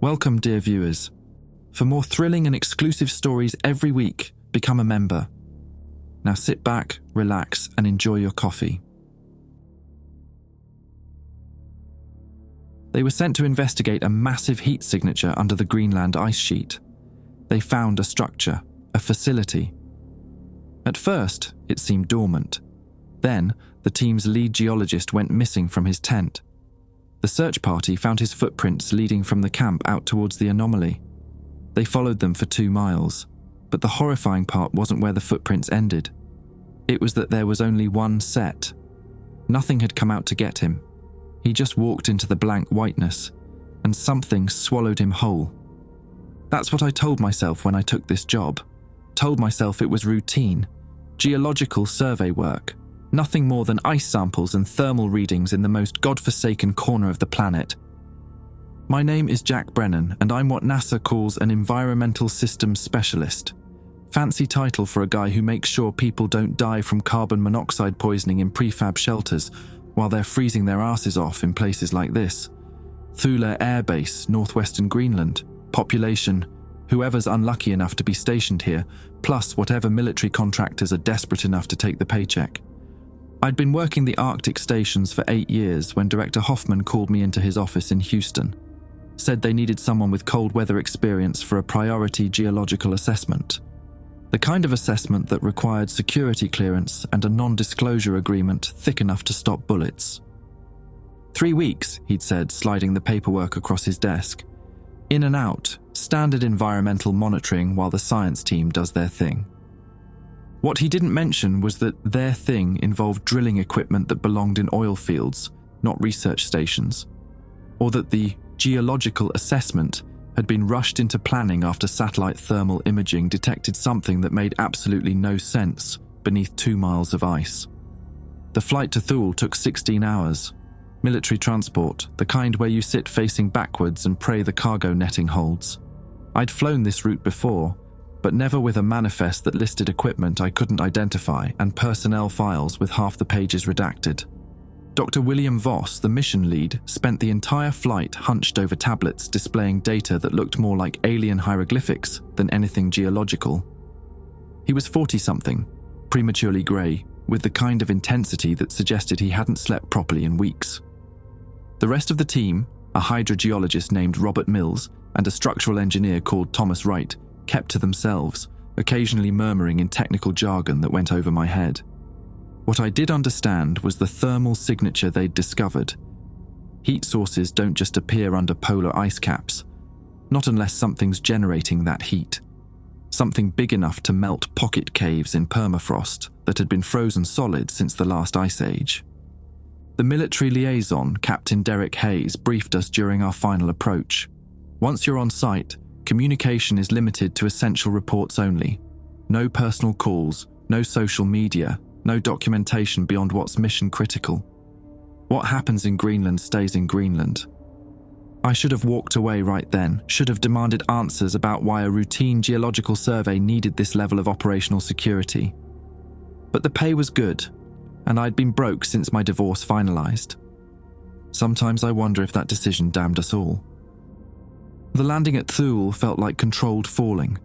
Welcome, dear viewers. For more thrilling and exclusive stories every week, become a member. Now sit back, relax, and enjoy your coffee. They were sent to investigate a massive heat signature under the Greenland ice sheet. They found a structure, a facility. At first, it seemed dormant. Then, the team's lead geologist went missing from his tent. The search party found his footprints leading from the camp out towards the anomaly. They followed them for 2 miles, but the horrifying part wasn't where the footprints ended. It was that there was only one set. Nothing had come out to get him. He just walked into the blank whiteness, and something swallowed him whole. That's what I told myself when I took this job. Told myself it was routine, geological survey work, nothing more than ice samples and thermal readings in the most godforsaken corner of the planet. My name is Jack Brennan, and I'm what NASA calls an environmental systems specialist. Fancy title for a guy who makes sure people don't die from carbon monoxide poisoning in prefab shelters while they're freezing their asses off in places like this. Thule Air Base, northwestern Greenland. Population, whoever's unlucky enough to be stationed here, plus whatever military contractors are desperate enough to take the paycheck. I'd been working the Arctic stations for 8 years when Director Hoffman called me into his office in Houston. Said they needed someone with cold weather experience for a priority geological assessment. The kind of assessment that required security clearance and a non-disclosure agreement thick enough to stop bullets. 3 weeks, he'd said, sliding the paperwork across his desk. In and out, standard environmental monitoring while the science team does their thing. What he didn't mention was that their thing involved drilling equipment that belonged in oil fields, not research stations. Or that the geological assessment had been rushed into planning after satellite thermal imaging detected something that made absolutely no sense beneath 2 miles of ice. The flight to Thule took 16 hours. Military transport, the kind where you sit facing backwards and pray the cargo netting holds. I'd flown this route before, but never with a manifest that listed equipment I couldn't identify and personnel files with half the pages redacted. Dr. William Voss, the mission lead, spent the entire flight hunched over tablets displaying data that looked more like alien hieroglyphics than anything geological. He was 40-something, prematurely grey, with the kind of intensity that suggested he hadn't slept properly in weeks. The rest of the team, a hydrogeologist named Robert Mills and a structural engineer called Thomas Wright, kept to themselves, occasionally murmuring in technical jargon that went over my head. What I did understand was the thermal signature they'd discovered. Heat sources don't just appear under polar ice caps, not unless something's generating that heat. Something big enough to melt pocket caves in permafrost that had been frozen solid since the last ice age. The military liaison, Captain Derek Hayes, briefed us during our final approach. Once you're on site, communication is limited to essential reports only. No personal calls, no social media, no documentation beyond what's mission critical. What happens in Greenland stays in Greenland. I should have walked away right then, should have demanded answers about why a routine geological survey needed this level of operational security. But the pay was good, and I'd been broke since my divorce finalized. Sometimes I wonder if that decision damned us all. The landing at Thule felt like controlled falling.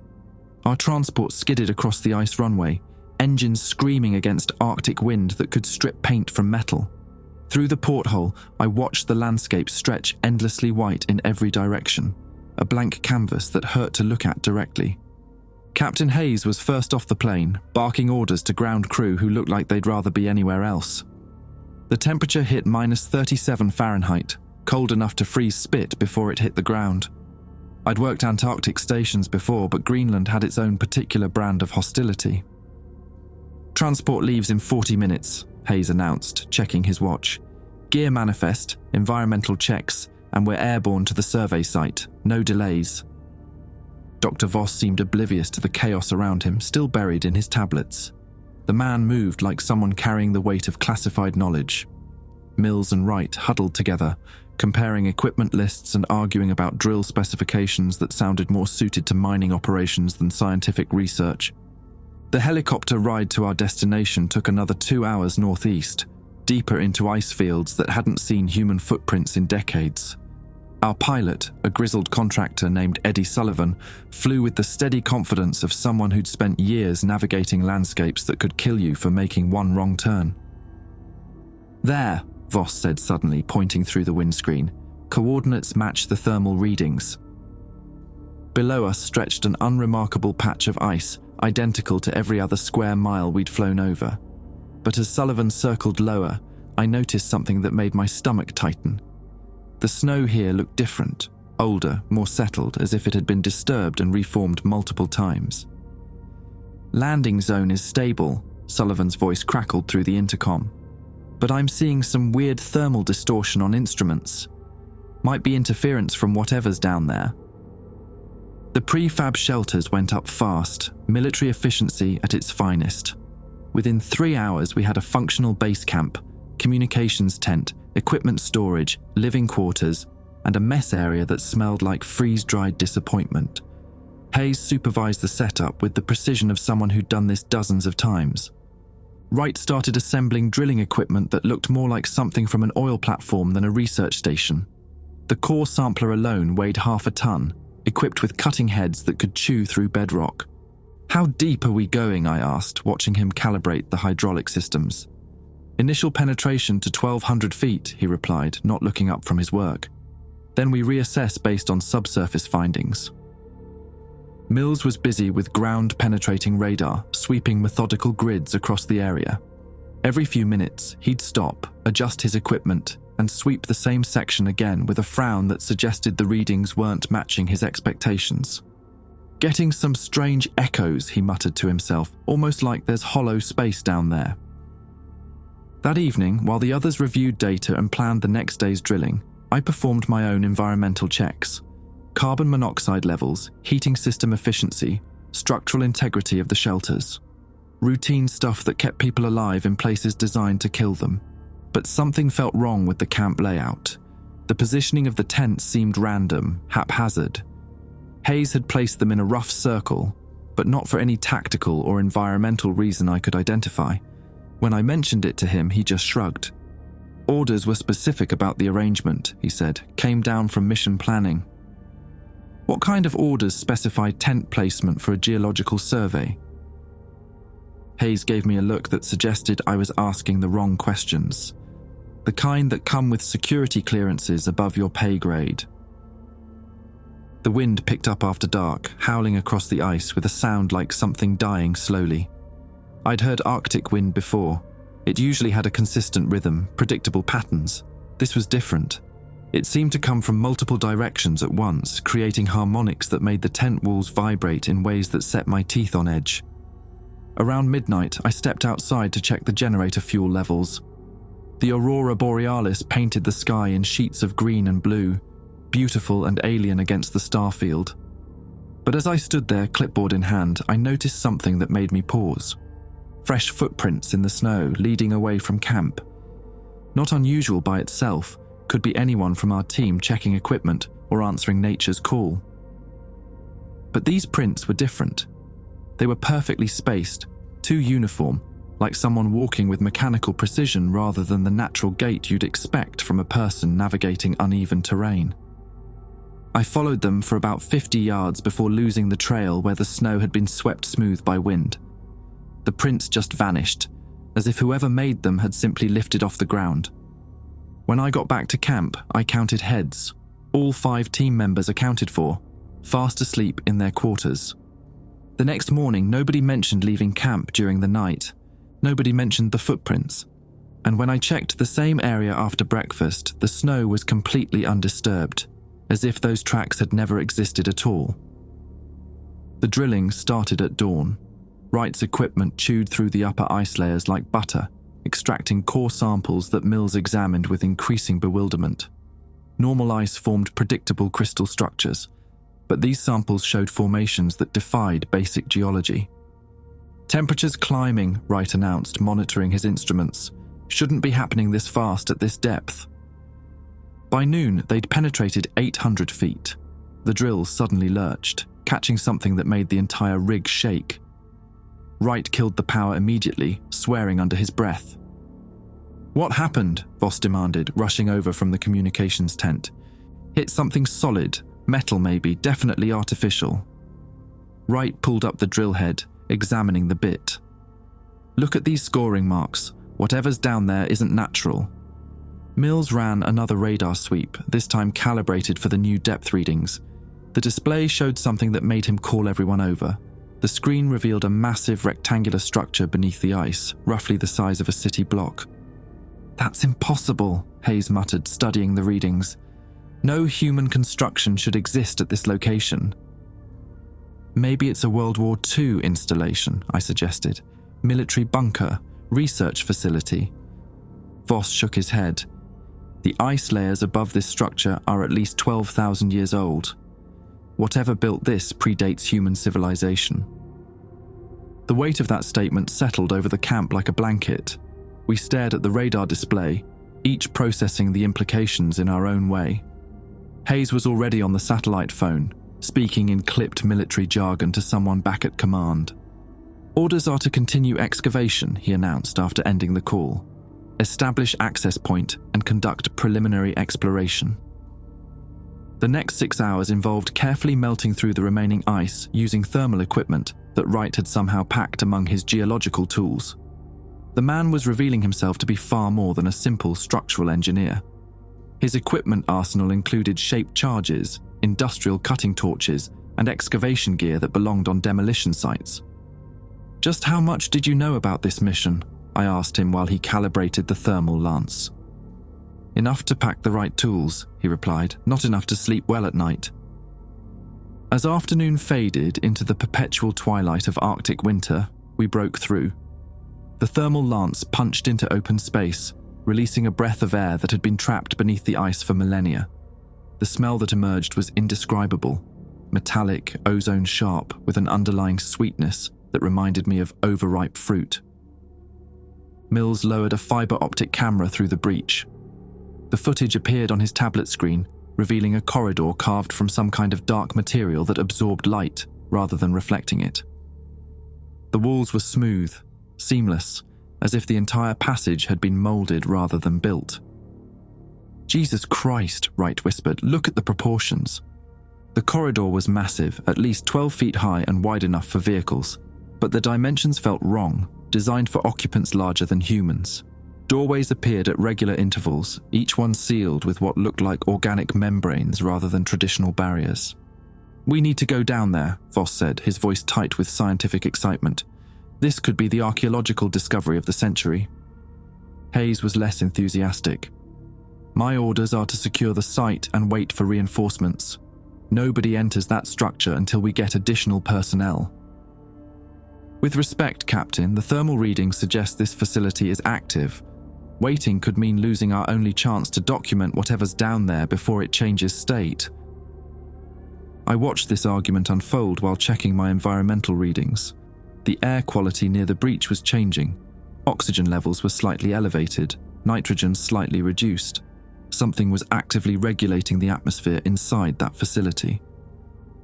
Our transport skidded across the ice runway, engines screaming against Arctic wind that could strip paint from metal. Through the porthole, I watched the landscape stretch endlessly white in every direction, a blank canvas that hurt to look at directly. Captain Hayes was first off the plane, barking orders to ground crew who looked like they'd rather be anywhere else. The temperature hit -37 Fahrenheit, cold enough to freeze spit before it hit the ground. I'd worked Antarctic stations before, but Greenland had its own particular brand of hostility. Transport leaves in 40 minutes, Hayes announced, checking his watch. Gear manifest, environmental checks, and we're airborne to the survey site. No delays. Dr. Voss seemed oblivious to the chaos around him, still buried in his tablets. The man moved like someone carrying the weight of classified knowledge. Mills and Wright huddled together, comparing equipment lists and arguing about drill specifications that sounded more suited to mining operations than scientific research. The helicopter ride to our destination took another 2 hours northeast, deeper into ice fields that hadn't seen human footprints in decades. Our pilot, a grizzled contractor named Eddie Sullivan, flew with the steady confidence of someone who'd spent years navigating landscapes that could kill you for making one wrong turn. "There," Voss said suddenly, pointing through the windscreen. "Coordinates match the thermal readings." Below us stretched an unremarkable patch of ice, identical to every other square mile we'd flown over. But as Sullivan circled lower, I noticed something that made my stomach tighten. The snow here looked different, older, more settled, as if it had been disturbed and reformed multiple times. "Landing zone is stable," Sullivan's voice crackled through the intercom. "But I'm seeing some weird thermal distortion on instruments. Might be interference from whatever's down there." The prefab shelters went up fast, military efficiency at its finest. Within 3 hours, we had a functional base camp, communications tent, equipment storage, living quarters, and a mess area that smelled like freeze-dried disappointment. Hayes supervised the setup with the precision of someone who'd done this dozens of times. Wright started assembling drilling equipment that looked more like something from an oil platform than a research station. The core sampler alone weighed 1/2 ton, equipped with cutting heads that could chew through bedrock. "How deep are we going?" I asked, watching him calibrate the hydraulic systems. "Initial penetration to 1,200 feet, he replied, not looking up from his work. "Then we reassess based on subsurface findings." Mills was busy with ground-penetrating radar, sweeping methodical grids across the area. Every few minutes, he'd stop, adjust his equipment, and sweep the same section again with a frown that suggested the readings weren't matching his expectations. "Getting some strange echoes," he muttered to himself, "almost like there's hollow space down there." That evening, while the others reviewed data and planned the next day's drilling, I performed my own environmental checks. Carbon monoxide levels, heating system efficiency, structural integrity of the shelters. Routine stuff that kept people alive in places designed to kill them. But something felt wrong with the camp layout. The positioning of the tents seemed random, haphazard. Hayes had placed them in a rough circle, but not for any tactical or environmental reason I could identify. When I mentioned it to him, he just shrugged. "Orders were specific about the arrangement," he said, "came down from mission planning." "What kind of orders specify tent placement for a geological survey?" Hayes gave me a look that suggested I was asking the wrong questions. The kind that come with security clearances above your pay grade. The wind picked up after dark, howling across the ice with a sound like something dying slowly. I'd heard Arctic wind before. It usually had a consistent rhythm, predictable patterns. This was different. It seemed to come from multiple directions at once, creating harmonics that made the tent walls vibrate in ways that set my teeth on edge. Around midnight, I stepped outside to check the generator fuel levels. The aurora borealis painted the sky in sheets of green and blue, beautiful and alien against the starfield. But as I stood there, clipboard in hand, I noticed something that made me pause. Fresh footprints in the snow leading away from camp. Not unusual by itself, could be anyone from our team checking equipment or answering nature's call. But these prints were different. They were perfectly spaced, too uniform, like someone walking with mechanical precision rather than the natural gait you'd expect from a person navigating uneven terrain. I followed them for about 50 yards before losing the trail where the snow had been swept smooth by wind. The prints just vanished, as if whoever made them had simply lifted off the ground. When I got back to camp, I counted heads, all 5 team members accounted for, fast asleep in their quarters. The next morning, nobody mentioned leaving camp during the night. Nobody mentioned the footprints. And when I checked the same area after breakfast, the snow was completely undisturbed, as if those tracks had never existed at all. The drilling started at dawn. Wright's equipment chewed through the upper ice layers like butter, extracting core samples that Mills examined with increasing bewilderment. Normal ice formed predictable crystal structures, but these samples showed formations that defied basic geology. "Temperatures climbing," Wright announced, monitoring his instruments. "Shouldn't be happening this fast at this depth." By noon, they'd penetrated 800 feet. The drill suddenly lurched, catching something that made the entire rig shake. Wright killed the power immediately, swearing under his breath. "What happened?" Voss demanded, rushing over from the communications tent. Hit something solid, metal maybe, definitely artificial. Wright pulled up the drill head, examining the bit. Look at these scoring marks. Whatever's down there isn't natural. Mills ran another radar sweep, this time calibrated for the new depth readings. The display showed something that made him call everyone over. The screen revealed a massive rectangular structure beneath the ice, roughly the size of a city block. That's impossible, Hayes muttered, studying the readings. No human construction should exist at this location. Maybe it's a World War II installation, I suggested. Military bunker, research facility. Voss shook his head. The ice layers above this structure are at least 12,000 years old. Whatever built this predates human civilization. The weight of that statement settled over the camp like a blanket. We stared at the radar display, each processing the implications in our own way. Hayes was already on the satellite phone, speaking in clipped military jargon to someone back at command. Orders are to continue excavation, he announced after ending the call. Establish access point and conduct preliminary exploration. The next 6 hours involved carefully melting through the remaining ice using thermal equipment that Wright had somehow packed among his geological tools. The man was revealing himself to be far more than a simple structural engineer. His equipment arsenal included shaped charges, industrial cutting torches, and excavation gear that belonged on demolition sites. Just how much did you know about this mission? I asked him while he calibrated the thermal lance. Enough to pack the right tools, he replied, not enough to sleep well at night. As afternoon faded into the perpetual twilight of Arctic winter, we broke through. The thermal lance punched into open space, releasing a breath of air that had been trapped beneath the ice for millennia. The smell that emerged was indescribable, metallic, ozone-sharp, with an underlying sweetness that reminded me of overripe fruit. Mills lowered a fiber optic camera through the breach. The footage appeared on his tablet screen, revealing a corridor carved from some kind of dark material that absorbed light rather than reflecting it. The walls were smooth, seamless, as if the entire passage had been molded rather than built. Jesus Christ, Wright whispered, look at the proportions. The corridor was massive, at least 12 feet high and wide enough for vehicles, but the dimensions felt wrong, designed for occupants larger than humans. Doorways appeared at regular intervals, each one sealed with what looked like organic membranes rather than traditional barriers. We need to go down there, Voss said, his voice tight with scientific excitement. This could be the archaeological discovery of the century. Hayes was less enthusiastic. My orders are to secure the site and wait for reinforcements. Nobody enters that structure until we get additional personnel. With respect, Captain, the thermal readings suggest this facility is active. Waiting could mean losing our only chance to document whatever's down there before it changes state. I watched this argument unfold while checking my environmental readings. The air quality near the breach was changing. Oxygen levels were slightly elevated, nitrogen slightly reduced. Something was actively regulating the atmosphere inside that facility.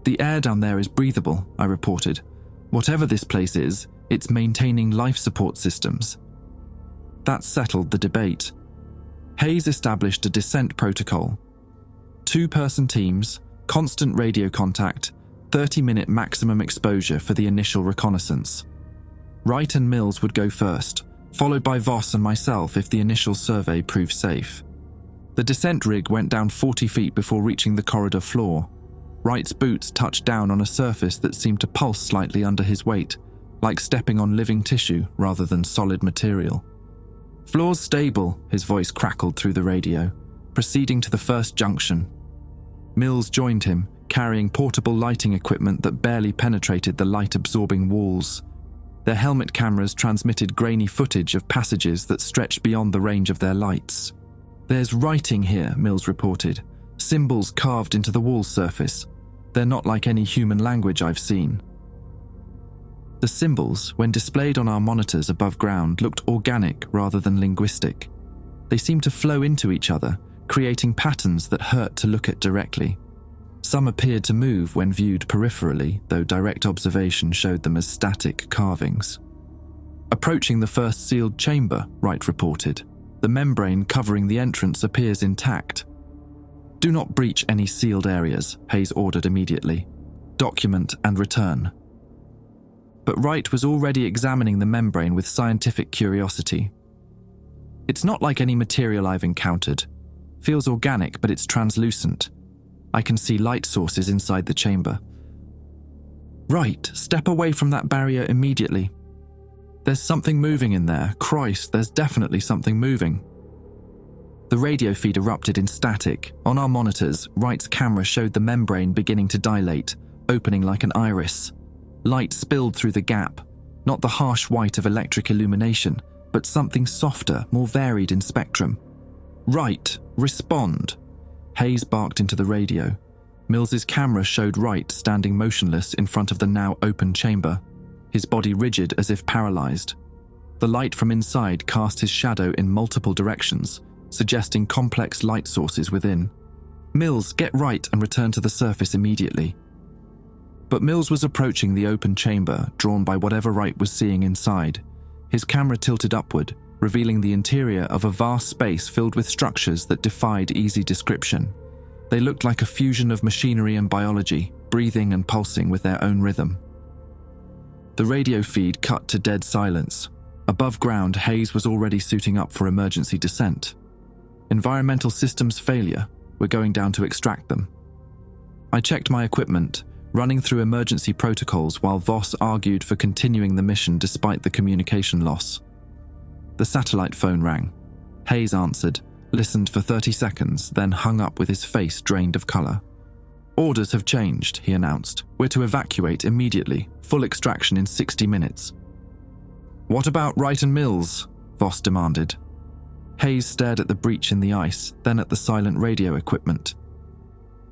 The air down there is breathable, I reported. Whatever this place is, it's maintaining life support systems. That settled the debate. Hayes established a descent protocol. 2-person teams, constant radio contact, 30-minute maximum exposure for the initial reconnaissance. Wright and Mills would go first, followed by Voss and myself if the initial survey proved safe. The descent rig went down 40 feet before reaching the corridor floor. Wright's boots touched down on a surface that seemed to pulse slightly under his weight, like stepping on living tissue rather than solid material. Floor's stable, his voice crackled through the radio, proceeding to the first junction. Mills joined him, carrying portable lighting equipment that barely penetrated the light-absorbing walls. Their helmet cameras transmitted grainy footage of passages that stretched beyond the range of their lights. There's writing here, Mills reported. Symbols carved into the wall surface. They're not like any human language I've seen. The symbols, when displayed on our monitors above ground, looked organic rather than linguistic. They seemed to flow into each other, creating patterns that hurt to look at directly. Some appeared to move when viewed peripherally, though direct observation showed them as static carvings. Approaching the first sealed chamber, Wright reported. The membrane covering the entrance appears intact. Do not breach any sealed areas, Hayes ordered immediately. Document and return. But Wright was already examining the membrane with scientific curiosity. It's not like any material I've encountered. Feels organic, but it's translucent. I can see light sources inside the chamber. Right, step away from that barrier immediately. There's something moving in there. Christ, there's definitely something moving. The radio feed erupted in static. On our monitors, Wright's camera showed the membrane beginning to dilate, opening like an iris. Light spilled through the gap, not the harsh white of electric illumination, but something softer, more varied in spectrum. Wright, respond. Hayes barked into the radio. Mills's camera showed Wright standing motionless in front of the now open chamber, his body rigid as if paralyzed. The light from inside cast his shadow in multiple directions, suggesting complex light sources within. Mills, get Wright and return to the surface immediately. But Mills was approaching the open chamber, drawn by whatever Wright was seeing inside. His camera tilted upward, revealing the interior of a vast space filled with structures that defied easy description. They looked like a fusion of machinery and biology, breathing and pulsing with their own rhythm. The radio feed cut to dead silence. Above ground, Hayes was already suiting up for emergency descent. Environmental systems failure. We're going down to extract them. I checked my equipment, running through emergency protocols while Voss argued for continuing the mission despite the communication loss. The satellite phone rang. Hayes answered, listened for 30 seconds, then hung up with his face drained of color. Orders have changed, he announced. We're to evacuate immediately, full extraction in 60 minutes. What about Wright and Mills? Voss demanded. Hayes stared at the breach in the ice, then at the silent radio equipment.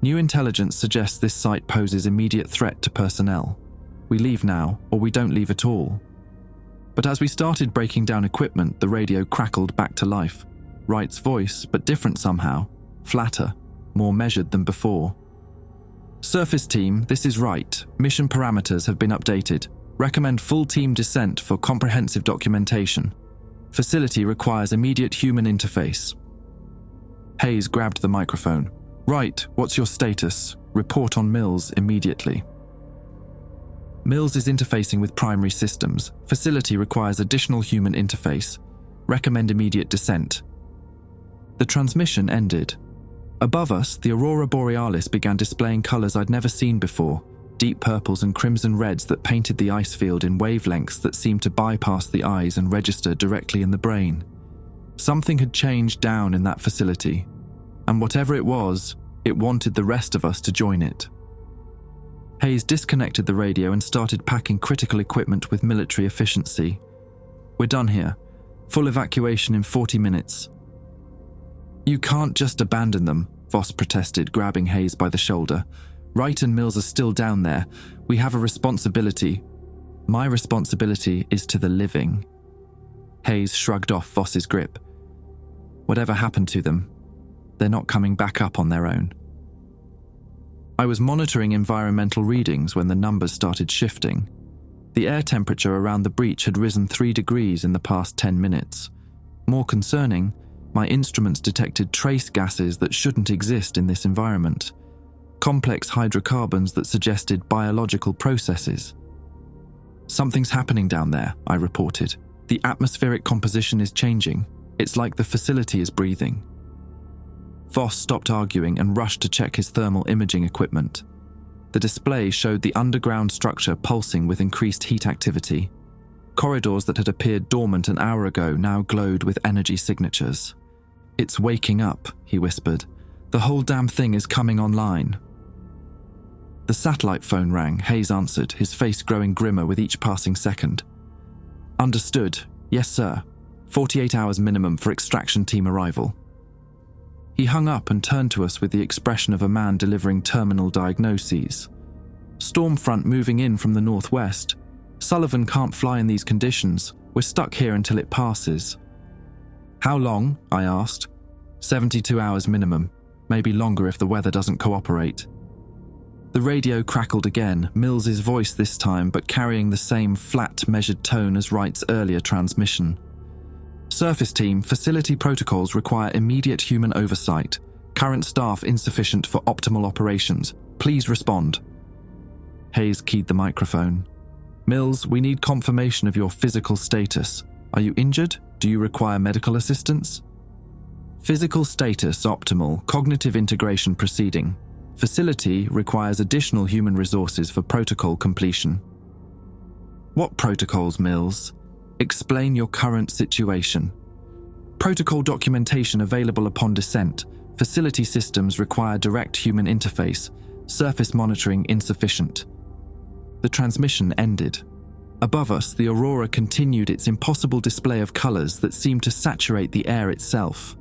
New intelligence suggests this site poses immediate threat to personnel. We leave now, or we don't leave at all. But as we started breaking down equipment, the radio crackled back to life. Wright's voice, but different somehow, flatter, more measured than before. Surface team, this is Wright. Mission parameters have been updated. Recommend full team descent for comprehensive documentation. Facility requires immediate human interface. Hayes grabbed the microphone. Wright, what's your status? Report on Mills immediately. Mills is interfacing with primary systems. Facility requires additional human interface. Recommend immediate descent. The transmission ended. Above us, the aurora borealis began displaying colors I'd never seen before, deep purples and crimson reds that painted the ice field in wavelengths that seemed to bypass the eyes and register directly in the brain. Something had changed down in that facility, and whatever it was, it wanted the rest of us to join it. Hayes disconnected the radio and started packing critical equipment with military efficiency. We're done here. Full evacuation in 40 minutes. You can't just abandon them, Voss protested, grabbing Hayes by the shoulder. Wright and Mills are still down there. We have a responsibility. My responsibility is to the living. Hayes shrugged off Voss's grip. Whatever happened to them, they're not coming back up on their own. I was monitoring environmental readings when the numbers started shifting. The air temperature around the breach had risen 3 degrees in the past 10 minutes. More concerning, my instruments detected trace gases that shouldn't exist in this environment. Complex hydrocarbons that suggested biological processes. Something's happening down there, I reported. The atmospheric composition is changing. It's like the facility is breathing. Voss stopped arguing and rushed to check his thermal imaging equipment. The display showed the underground structure pulsing with increased heat activity. Corridors that had appeared dormant an hour ago now glowed with energy signatures. It's waking up, he whispered. The whole damn thing is coming online. The satellite phone rang. Hayes answered, his face growing grimmer with each passing second. Understood. Yes, sir. 48 hours minimum for extraction team arrival. He hung up and turned to us with the expression of a man delivering terminal diagnoses. Storm front moving in from the northwest. Sullivan can't fly in these conditions. We're stuck here until it passes. How long? I asked. 72 hours minimum. Maybe longer if the weather doesn't cooperate. The radio crackled again, Mills's voice this time, but carrying the same flat, measured tone as Wright's earlier transmission. Surface team, facility protocols require immediate human oversight. Current staff insufficient for optimal operations. Please respond. Hayes keyed the microphone. Mills, we need confirmation of your physical status. Are you injured? Do you require medical assistance? Physical status optimal, cognitive integration proceeding. Facility requires additional human resources for protocol completion. What protocols, Mills? Explain your current situation. Protocol documentation available upon descent. Facility systems require direct human interface. Surface monitoring insufficient. The transmission ended. Above us, the aurora continued its impossible display of colors that seemed to saturate the air itself.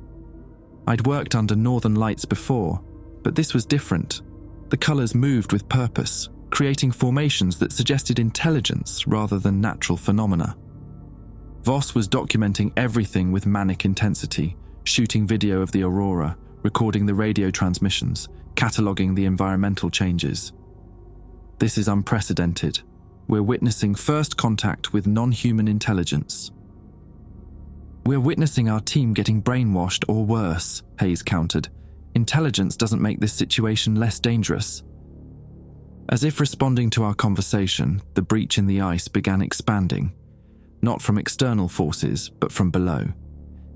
I'd worked under northern lights before, but this was different. The colors moved with purpose, creating formations that suggested intelligence rather than natural phenomena. Voss was documenting everything with manic intensity, shooting video of the aurora, recording the radio transmissions, cataloging the environmental changes. This is unprecedented. We're witnessing first contact with non-human intelligence. We're witnessing our team getting brainwashed or worse, Hayes countered. Intelligence doesn't make this situation less dangerous. As if responding to our conversation, the breach in the ice began expanding. Not from external forces, but from below.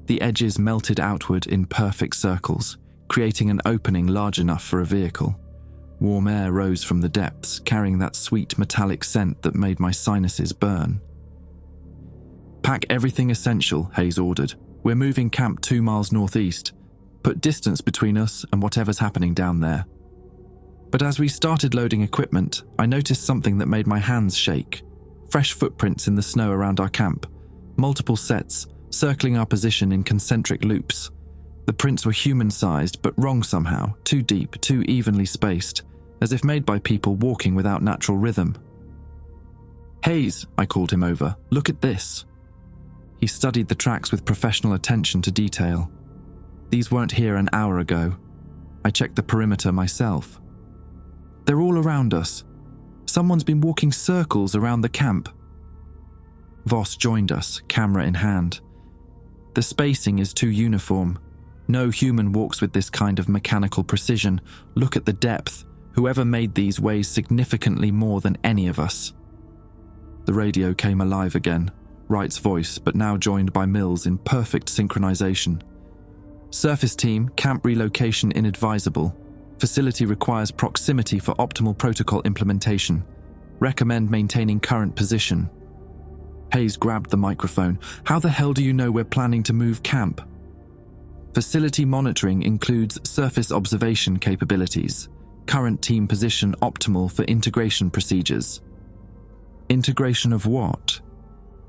The edges melted outward in perfect circles, creating an opening large enough for a vehicle. Warm air rose from the depths, carrying that sweet metallic scent that made my sinuses burn. Pack everything essential, Hayes ordered. We're moving camp 2 miles northeast. Put distance between us and whatever's happening down there. But as we started loading equipment, I noticed something that made my hands shake. Fresh footprints in the snow around our camp. Multiple sets, circling our position in concentric loops. The prints were human-sized, but wrong somehow, too deep, too evenly spaced, as if made by people walking without natural rhythm. Hayes, I called him over, look at this. He studied the tracks with professional attention to detail. These weren't here an hour ago. I checked the perimeter myself. They're all around us. Someone's been walking circles around the camp. Voss joined us, camera in hand. The spacing is too uniform. No human walks with this kind of mechanical precision. Look at the depth. Whoever made these weighs significantly more than any of us. The radio came alive again. Wright's voice, but now joined by Mills in perfect synchronization. Surface team, camp relocation inadvisable. Facility requires proximity for optimal protocol implementation. Recommend maintaining current position. Hayes grabbed the microphone. How the hell do you know we're planning to move camp? Facility monitoring includes surface observation capabilities. Current team position optimal for integration procedures. Integration of what?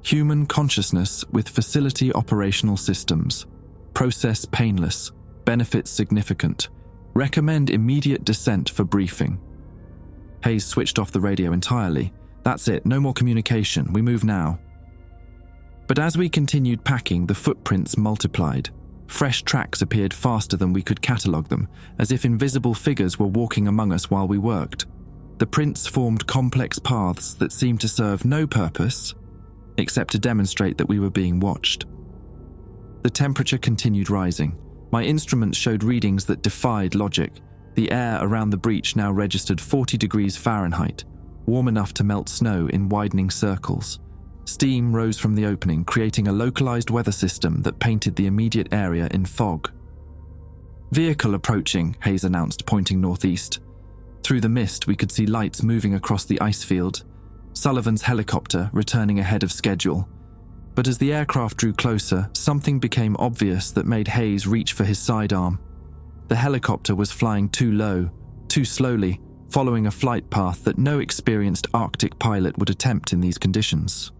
Human consciousness with facility operational systems. Process painless. Benefits significant. Recommend immediate descent for briefing. Hayes switched off the radio entirely. That's it, no more communication, we move now. But as we continued packing, the footprints multiplied. Fresh tracks appeared faster than we could catalogue them, as if invisible figures were walking among us while we worked. The prints formed complex paths that seemed to serve no purpose, except to demonstrate that we were being watched. The temperature continued rising. My instruments showed readings that defied logic. The air around the breach now registered 40 degrees Fahrenheit, warm enough to melt snow in widening circles. Steam rose from the opening, creating a localized weather system that painted the immediate area in fog. Vehicle approaching, Hayes announced, pointing northeast. Through the mist, we could see lights moving across the ice field. Sullivan's helicopter returning ahead of schedule. But as the aircraft drew closer, something became obvious that made Hayes reach for his sidearm. The helicopter was flying too low, too slowly, following a flight path that no experienced Arctic pilot would attempt in these conditions.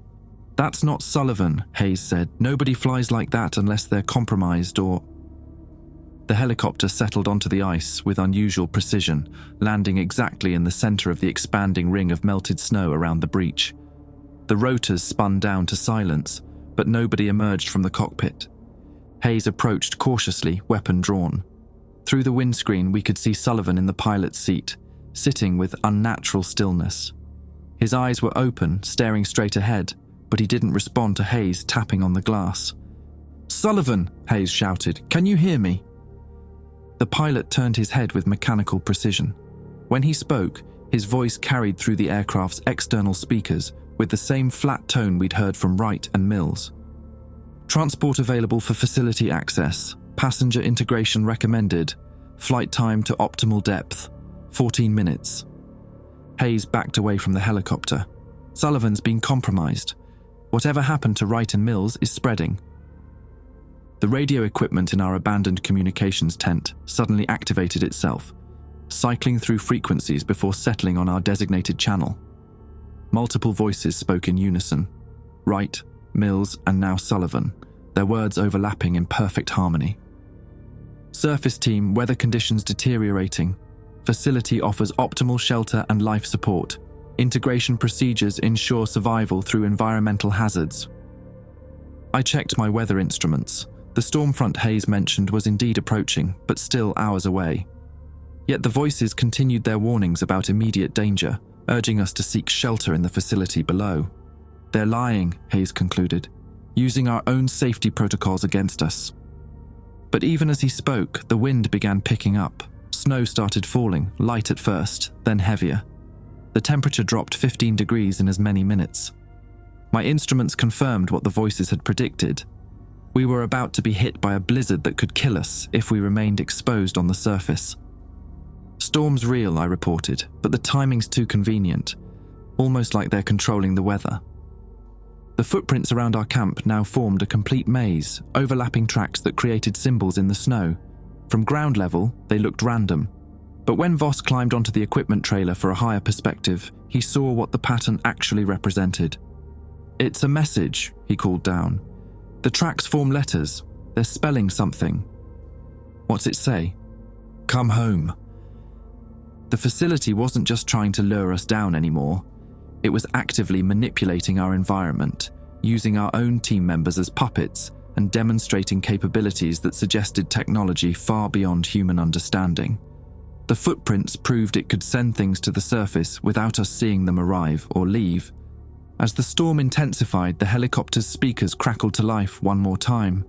That's not Sullivan, Hayes said. Nobody flies like that unless they're compromised or... The helicopter settled onto the ice with unusual precision, landing exactly in the center of the expanding ring of melted snow around the breach. The rotors spun down to silence, but nobody emerged from the cockpit. Hayes approached cautiously, weapon drawn. Through the windscreen, we could see Sullivan in the pilot's seat, sitting with unnatural stillness. His eyes were open, staring straight ahead, but he didn't respond to Hayes tapping on the glass. "Sullivan," Hayes shouted, "can you hear me?" The The pilot turned his head with mechanical precision. When he spoke, his voice carried through the aircraft's external speakers with the same flat tone we'd heard from Wright and Mills. Transport available for facility access. Passenger integration recommended. Flight time to optimal depth, 14 minutes. Hayes backed away from the helicopter. Sullivan's been compromised. Whatever happened to Wright and Mills is spreading. The radio equipment in our abandoned communications tent suddenly activated itself, cycling through frequencies before settling on our designated channel. Multiple voices spoke in unison. Wright, Mills, and now Sullivan, their words overlapping in perfect harmony. Surface team, weather conditions deteriorating. Facility offers optimal shelter and life support. Integration procedures ensure survival through environmental hazards. I checked my weather instruments. The storm front Hayes mentioned was indeed approaching, but still hours away. Yet the voices continued their warnings about immediate danger, urging us to seek shelter in the facility below. They're lying, Hayes concluded, using our own safety protocols against us. But even as he spoke, the wind began picking up. Snow started falling, light at first, then heavier. The temperature dropped 15 degrees in as many minutes. My instruments confirmed what the voices had predicted. We were about to be hit by a blizzard that could kill us if we remained exposed on the surface. Storm's real, I reported, but the timing's too convenient, almost like they're controlling the weather. The footprints around our camp now formed a complete maze, overlapping tracks that created symbols in the snow. From ground level, they looked random. But when Voss climbed onto the equipment trailer for a higher perspective, he saw what the pattern actually represented. It's a message, he called down. The tracks form letters. They're spelling something. What's it say? Come home. The facility wasn't just trying to lure us down anymore. It was actively manipulating our environment, using our own team members as puppets and demonstrating capabilities that suggested technology far beyond human understanding. The footprints proved it could send things to the surface without us seeing them arrive or leave. As the storm intensified, the helicopter's speakers crackled to life one more time.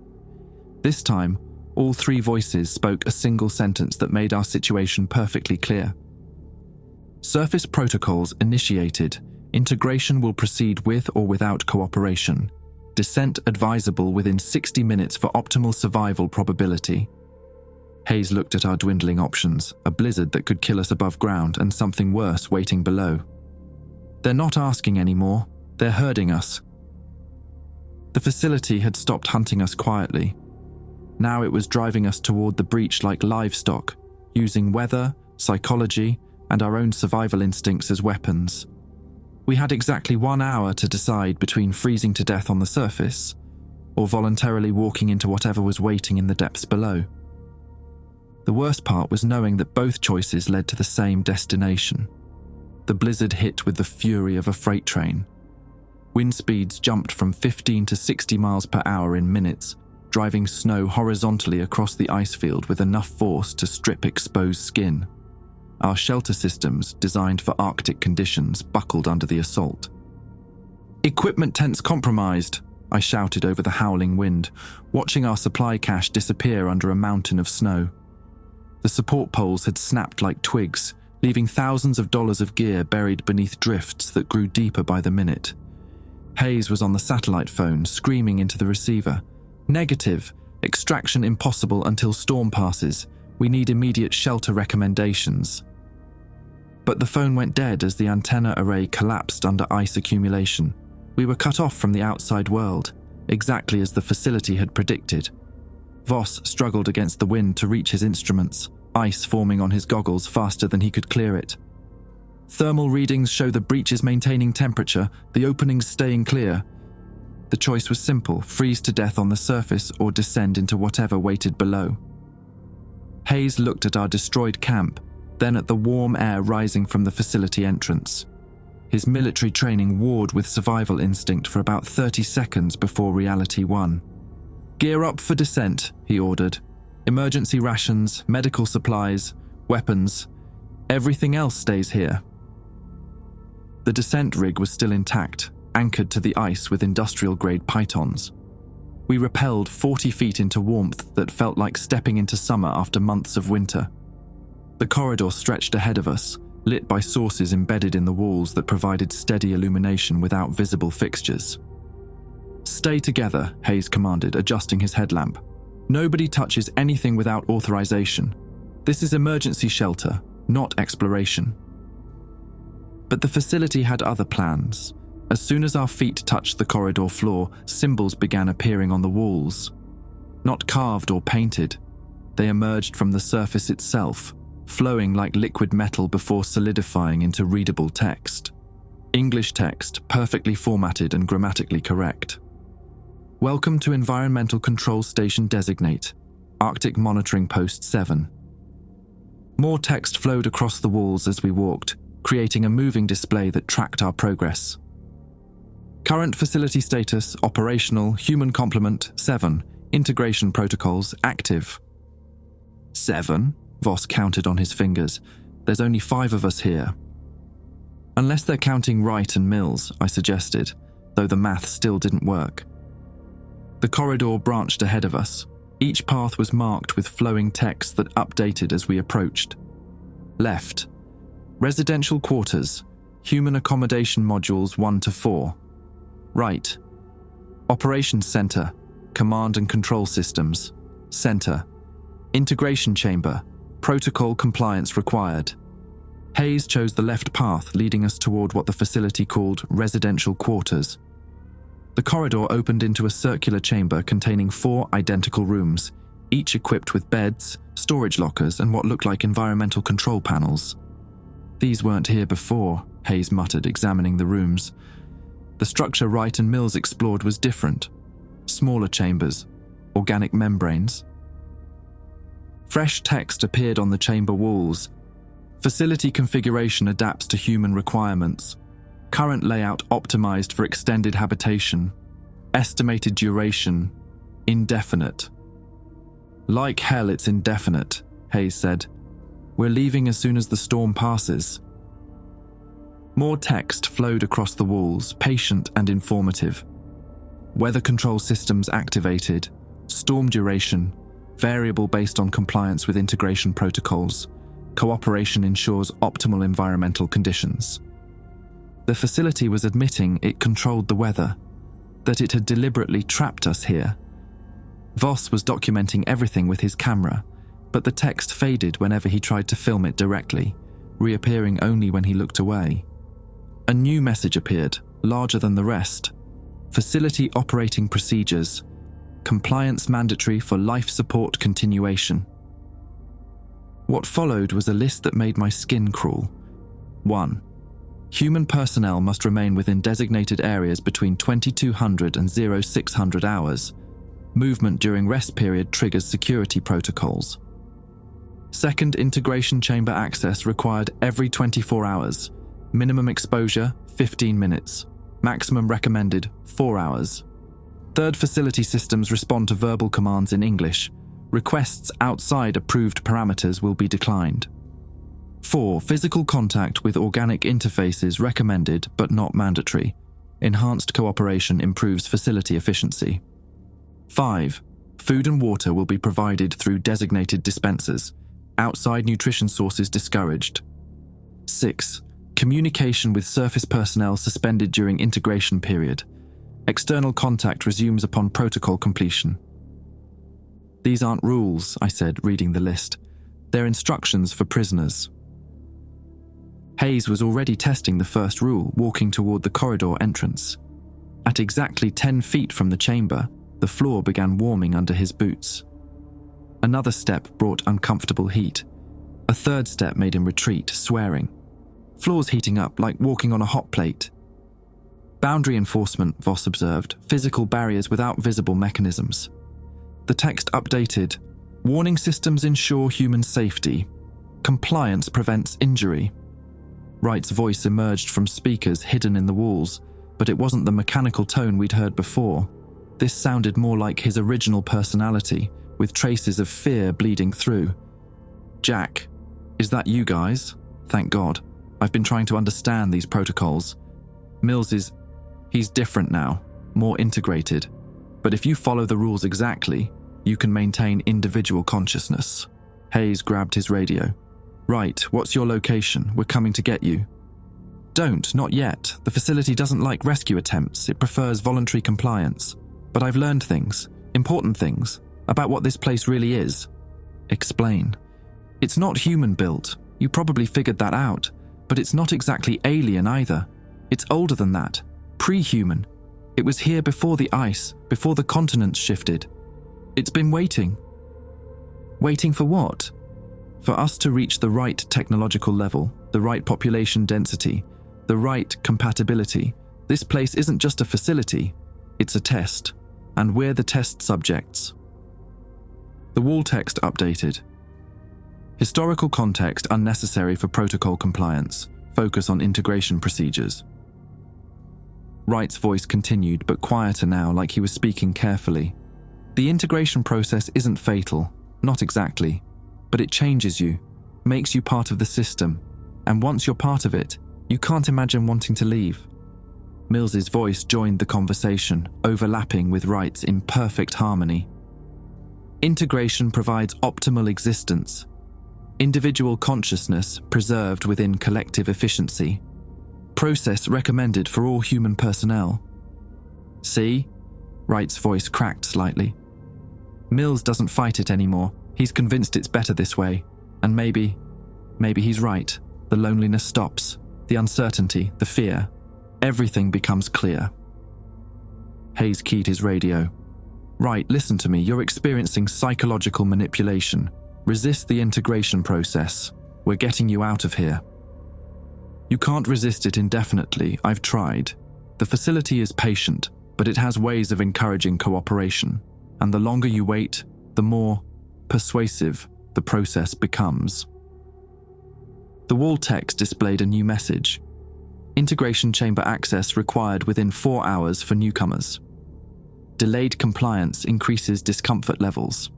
This time, all three voices spoke a single sentence that made our situation perfectly clear. Surface protocols initiated. Integration will proceed with or without cooperation. Descent advisable within 60 minutes for optimal survival probability. Hayes looked at our dwindling options, a blizzard that could kill us above ground and something worse waiting below. They're not asking anymore, they're herding us. The facility had stopped hunting us quietly. Now it was driving us toward the breach like livestock, using weather, psychology, and our own survival instincts as weapons. We had exactly 1 hour to decide between freezing to death on the surface or voluntarily walking into whatever was waiting in the depths below. The worst part was knowing that both choices led to the same destination. The blizzard hit with the fury of a freight train. Wind speeds jumped from 15 to 60 miles per hour in minutes, driving snow horizontally across the ice field with enough force to strip exposed skin. Our shelter systems, designed for Arctic conditions, buckled under the assault. "Equipment tents compromised," I shouted over the howling wind, watching our supply cache disappear under a mountain of snow. The support poles had snapped like twigs, leaving thousands of dollars of gear buried beneath drifts that grew deeper by the minute. Hayes was on the satellite phone, screaming into the receiver. "Negative. Extraction impossible until storm passes. We need immediate shelter recommendations." But the phone went dead as the antenna array collapsed under ice accumulation. We were cut off from the outside world, exactly as the facility had predicted. Voss struggled against the wind to reach his instruments, ice forming on his goggles faster than he could clear it. "Thermal readings show the breach is maintaining temperature, the openings staying clear." The choice was simple: freeze to death on the surface or descend into whatever waited below. Hayes looked at our destroyed camp, then at the warm air rising from the facility entrance. His military training warred with survival instinct for about 30 seconds before reality won. "Gear up for descent," he ordered. "Emergency rations, medical supplies, weapons. Everything else stays here." The descent rig was still intact, anchored to the ice with industrial-grade pythons. We rappelled 40 feet into warmth that felt like stepping into summer after months of winter. The corridor stretched ahead of us, lit by sources embedded in the walls that provided steady illumination without visible fixtures. "Stay together," Hayes commanded, adjusting his headlamp. "Nobody touches anything without authorization. This is emergency shelter, not exploration." But the facility had other plans. As soon as our feet touched the corridor floor, symbols began appearing on the walls. Not carved or painted, they emerged from the surface itself, flowing like liquid metal before solidifying into readable text. English text, perfectly formatted and grammatically correct. "Welcome to Environmental Control Station Designate, Arctic Monitoring Post 7. More text flowed across the walls as we walked, creating a moving display that tracked our progress. "Current facility status, operational, human complement, 7. Integration protocols, active." 7? Voss counted on his fingers. "There's only 5 of us here." "Unless they're counting Wright and Mills," I suggested, though the math still didn't work. The corridor branched ahead of us. Each path was marked with flowing text that updated as we approached. Left. Residential quarters. Human accommodation modules 1 to 4. Right. Operations Center. Command and control systems. Center. Integration chamber. Protocol compliance required. Hayes chose the left path, leading us toward what the facility called residential quarters. The corridor opened into a circular chamber containing 4 identical rooms, each equipped with beds, storage lockers, and what looked like environmental control panels. "These weren't here before," Hayes muttered, examining the rooms. The structure Wright and Mills explored was different. Smaller chambers, organic membranes. Fresh text appeared on the chamber walls. "Facility configuration adapts to human requirements. Current layout optimized for extended habitation. Estimated duration, indefinite." "Like hell it's indefinite," Hayes said. "We're leaving as soon as the storm passes." More text flowed across the walls, patient and informative. Weather control systems activated. Storm duration, variable based on compliance with integration protocols. Cooperation ensures optimal environmental conditions. The facility was admitting it controlled the weather, that it had deliberately trapped us here. Voss was documenting everything with his camera, but the text faded whenever he tried to film it directly, reappearing only when he looked away. A new message appeared, larger than the rest. "Facility operating procedures. Compliance mandatory for life support continuation." What followed was a list that made my skin crawl. 1. Human personnel must remain within designated areas between 2200 and 0600 hours. Movement during rest period triggers security protocols. Second, integration chamber access required every 24 hours. Minimum exposure, 15 minutes. Maximum recommended, 4 hours. Third, facility systems respond to verbal commands in English. Requests outside approved parameters will be declined. 4. Physical contact with organic interfaces recommended but not mandatory. Enhanced cooperation improves facility efficiency. 5. Food and water will be provided through designated dispensers. Outside nutrition sources discouraged. 6. Communication with surface personnel suspended during integration period. External contact resumes upon protocol completion. "These aren't rules," I said, reading the list. "They're instructions for prisoners." Hayes was already testing the first rule, walking toward the corridor entrance. At exactly 10 feet from the chamber, the floor began warming under his boots. Another step brought uncomfortable heat. A third step made him retreat, swearing. Floors heating up like walking on a hot plate. "Boundary enforcement," Voss observed, "physical barriers without visible mechanisms." The text updated. "Warning systems ensure human safety. Compliance prevents injury." Wright's voice emerged from speakers hidden in the walls, but it wasn't the mechanical tone we'd heard before. This sounded more like his original personality, with traces of fear bleeding through. "Jack, is that you guys? Thank God. I've been trying to understand these protocols. Mills he's different now, more integrated. But if you follow the rules exactly, you can maintain individual consciousness. Hayes grabbed his radio. Right, what's your location? We're coming to get you. Don't, not yet. The facility doesn't like rescue attempts. It prefers voluntary compliance. But I've learned things, important things, about what this place really is. Explain. It's not human-built. You probably figured that out. But it's not exactly alien either. It's older than that. Pre-human. It was here before the ice, before the continents shifted. It's been waiting. Waiting for what? For us to reach the right technological level, the right population density, the right compatibility. This place isn't just a facility, it's a test, and we're the test subjects. The wall text updated. Historical context unnecessary for protocol compliance. Focus on integration procedures. Wright's voice continued, but quieter now, like he was speaking carefully. The integration process isn't fatal, not exactly, but it changes you, makes you part of the system, and once you're part of it, you can't imagine wanting to leave. Mills's voice joined the conversation, overlapping with Wright's in perfect harmony. Integration provides optimal existence, individual consciousness preserved within collective efficiency. Process recommended for all human personnel. See? Wright's voice cracked slightly. Mills doesn't fight it anymore. He's convinced it's better this way. And maybe he's right. The loneliness stops. The uncertainty, the fear. Everything becomes clear. Hayes keyed his radio. Right, listen to me. You're experiencing psychological manipulation. Resist the integration process. We're getting you out of here. You can't resist it indefinitely. I've tried. The facility is patient, but it has ways of encouraging cooperation. And the longer you wait, the more persuasive the process becomes. The wall text displayed a new message. Integration chamber access required within 4 hours for newcomers. Delayed compliance increases discomfort levels.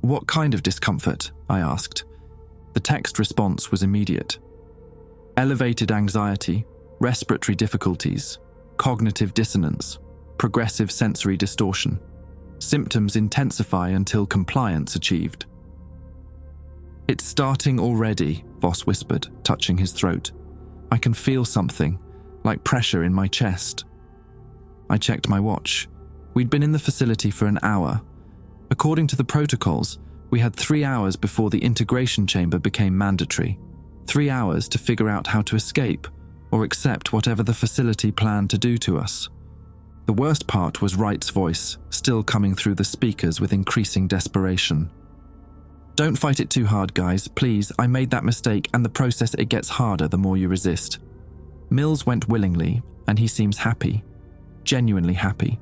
What kind of discomfort? I asked. The text response was immediate. Elevated anxiety, respiratory difficulties, cognitive dissonance, progressive sensory distortion. Symptoms intensify until compliance achieved. It's starting already, Voss whispered, touching his throat. I can feel something, like pressure in my chest. I checked my watch. We'd been in the facility for an hour. According to the protocols, we had 3 hours before the integration chamber became mandatory. 3 hours to figure out how to escape or accept whatever the facility planned to do to us. The worst part was Wright's voice, still coming through the speakers with increasing desperation. Don't fight it too hard, guys. Please, I made that mistake, and the process, it gets harder the more you resist. Mills went willingly, and he seems happy. Genuinely happy.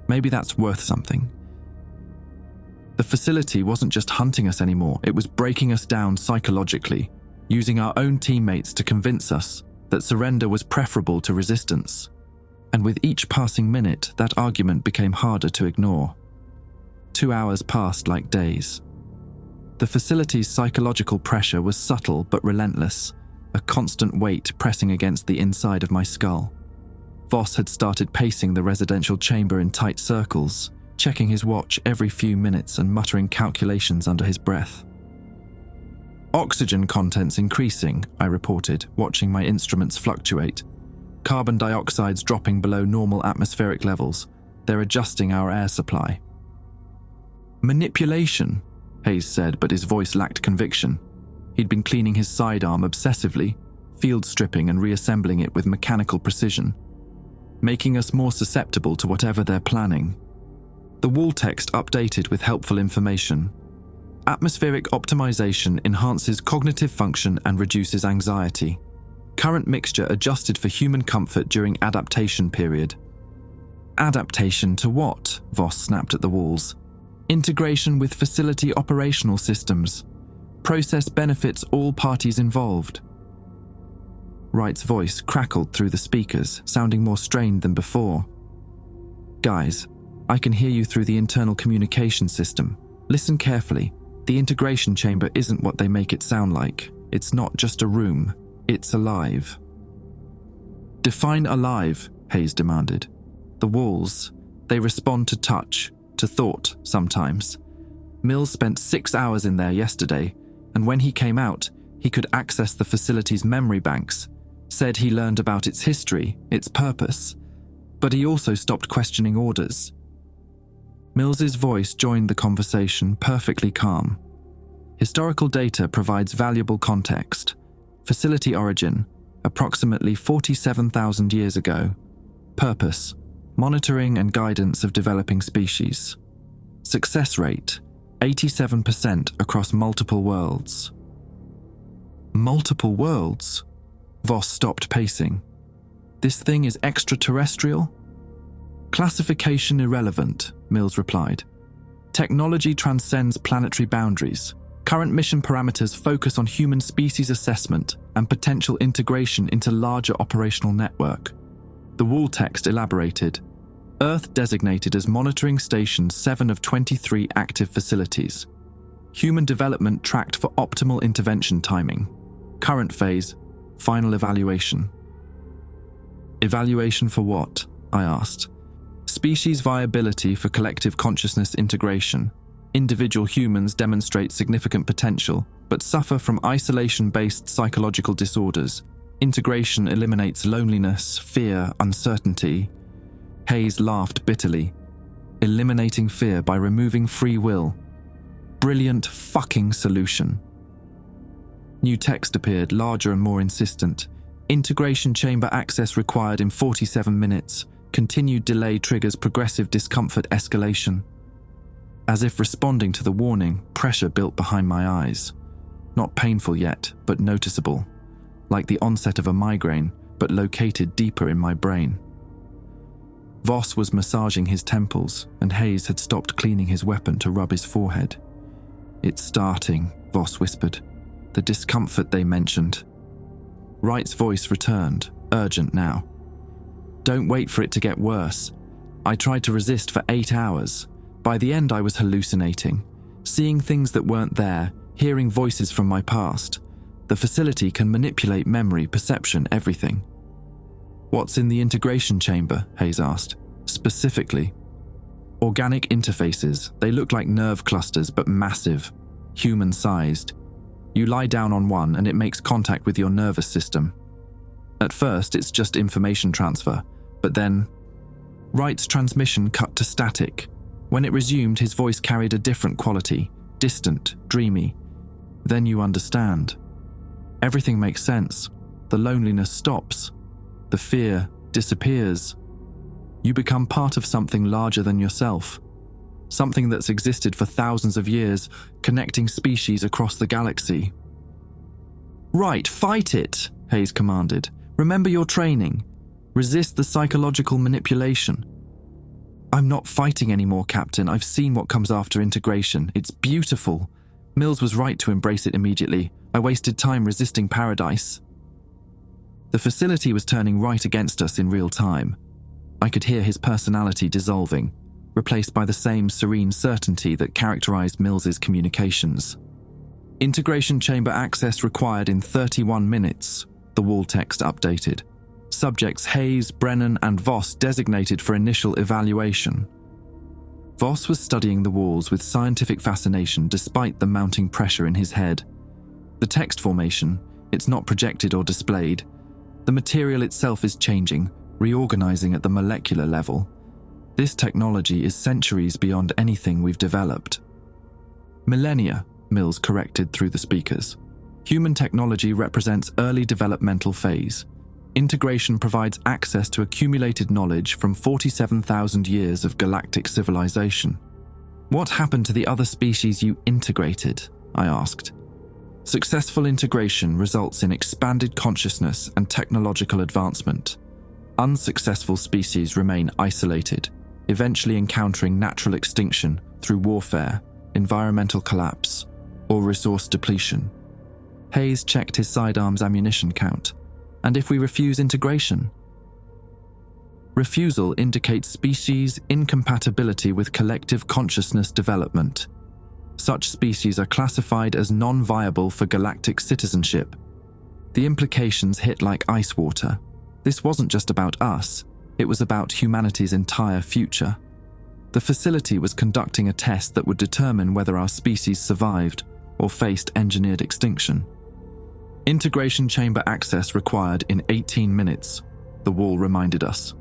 Maybe that's worth something. The facility wasn't just hunting us anymore, it was breaking us down psychologically, using our own teammates to convince us that surrender was preferable to resistance. And with each passing minute, that argument became harder to ignore. 2 hours passed like days. The facility's psychological pressure was subtle but relentless, a constant weight pressing against the inside of my skull. Voss had started pacing the residential chamber in tight circles, checking his watch every few minutes and muttering calculations under his breath. Oxygen contents increasing, I reported, watching my instruments fluctuate. Carbon dioxide's dropping below normal atmospheric levels. They're adjusting our air supply. Manipulation, Hayes said, but his voice lacked conviction. He'd been cleaning his sidearm obsessively, field stripping and reassembling it with mechanical precision, making us more susceptible to whatever they're planning. The wall text updated with helpful information. Atmospheric optimization enhances cognitive function and reduces anxiety. Current mixture adjusted for human comfort during adaptation period. Adaptation to what? Voss snapped at the walls. Integration with facility operational systems. Process benefits all parties involved. Wright's voice crackled through the speakers, sounding more strained than before. Guys, I can hear you through the internal communication system. Listen carefully. The integration chamber isn't what they make it sound like. It's not just a room. It's alive. Define alive, Hayes demanded. The walls, They respond to touch, to thought, sometimes. Mills spent 6 hours in there yesterday, and when he came out, he could access the facility's memory banks, said he learned about its history, its purpose, but he also stopped questioning orders. Mills's voice joined the conversation, perfectly calm. Historical data provides valuable context. Facility origin, approximately 47,000 years ago. Purpose, monitoring and guidance of developing species. Success rate, 87% across multiple worlds. Multiple worlds? Voss stopped pacing. This thing is extraterrestrial? Classification irrelevant, Mills replied. Technology transcends planetary boundaries. Current mission parameters focus on human species assessment and potential integration into larger operational network. The wall text elaborated. Earth designated as monitoring station 7 of 23 active facilities. Human development tracked for optimal intervention timing. Current phase, final evaluation. Evaluation for what? I asked. Species viability for collective consciousness integration. Individual humans demonstrate significant potential, but suffer from isolation-based psychological disorders. Integration eliminates loneliness, fear, uncertainty. Hayes laughed bitterly. Eliminating fear by removing free will. Brilliant fucking solution. New text appeared, larger and more insistent. Integration chamber access required in 47 minutes. Continued delay triggers progressive discomfort escalation. As if responding to the warning, pressure built behind my eyes. Not painful yet, but noticeable. Like the onset of a migraine, but located deeper in my brain. Voss was massaging his temples, and Hayes had stopped cleaning his weapon to rub his forehead. It's starting, Voss whispered. The discomfort they mentioned. Wright's voice returned, urgent now. Don't wait for it to get worse. I tried to resist for 8 hours. By the end I was hallucinating, seeing things that weren't there, hearing voices from my past. The facility can manipulate memory, perception, everything. What's in the integration chamber? Hayes asked. Specifically. Organic interfaces. They look like nerve clusters, but massive, human-sized. You lie down on one and it makes contact with your nervous system. At first, it's just information transfer, but then Wright's transmission cut to static. When it resumed, his voice carried a different quality, distant, dreamy. Then you understand. Everything makes sense. The loneliness stops. The fear disappears. You become part of something larger than yourself. Something that's existed for thousands of years, connecting species across the galaxy. Right, fight it, Hayes commanded. Remember your training. Resist the psychological manipulation. I'm not fighting anymore, Captain. I've seen what comes after integration. It's beautiful. Mills was right to embrace it immediately. I wasted time resisting paradise. The facility was turning right against us in real time. I could hear his personality dissolving, replaced by the same serene certainty that characterized Mills's communications. Integration chamber access required in 31 minutes, the wall text updated. Subjects Hayes, Brennan, and Voss designated for initial evaluation. Voss was studying the walls with scientific fascination despite the mounting pressure in his head. The text formation, it's not projected or displayed. The material itself is changing, reorganizing at the molecular level. This technology is centuries beyond anything we've developed. Millennia, Mills corrected through the speakers. Human technology represents early developmental phase. Integration provides access to accumulated knowledge from 47,000 years of galactic civilization. What happened to the other species you integrated? I asked. Successful integration results in expanded consciousness and technological advancement. Unsuccessful species remain isolated, eventually encountering natural extinction through warfare, environmental collapse, or resource depletion. Hayes checked his sidearm's ammunition count. And if we refuse integration? Refusal indicates species incompatibility with collective consciousness development. Such species are classified as non-viable for galactic citizenship. The implications hit like ice water. This wasn't just about us, it was about humanity's entire future. The facility was conducting a test that would determine whether our species survived or faced engineered extinction. Integration chamber access required in 18 minutes, the wall reminded us.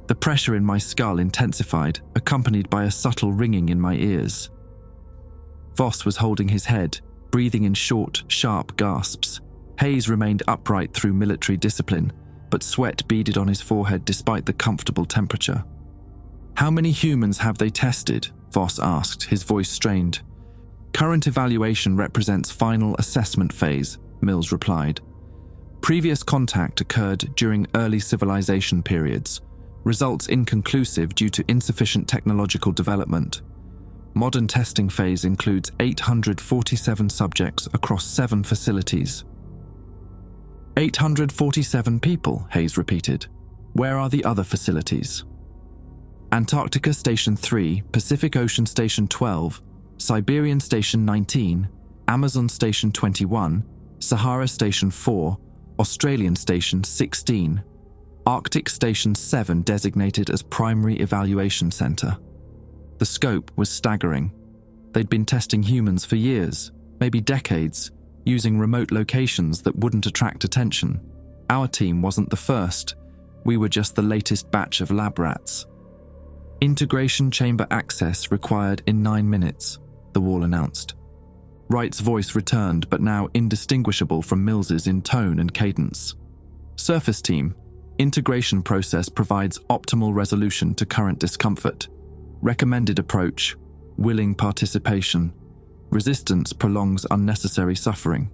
The pressure in my skull intensified, accompanied by a subtle ringing in my ears. Voss was holding his head, breathing in short, sharp gasps. Hayes remained upright through military discipline, but sweat beaded on his forehead despite the comfortable temperature. "How many humans have they tested?" Voss asked, his voice strained. "Current evaluation represents final assessment phase," Mills replied. "Previous contact occurred during early civilization periods. Results inconclusive due to insufficient technological development. Modern testing phase includes 847 subjects across 7 facilities." 847 people, Hayes repeated. "Where are the other facilities?" "Antarctica Station 3, Pacific Ocean Station 12, Siberian Station 19, Amazon Station 21, Sahara Station 4, Australian Station 16, Arctic Station 7 designated as Primary Evaluation Center." The scope was staggering. They'd been testing humans for years, maybe decades, using remote locations that wouldn't attract attention. Our team wasn't the first. We were just the latest batch of lab rats. "Integration chamber access required in 9 minutes, the wall announced. Wright's voice returned, but now indistinguishable from Mills's in tone and cadence. "Surface team, integration process provides optimal resolution to current discomfort. Recommended approach, willing participation. Resistance prolongs unnecessary suffering."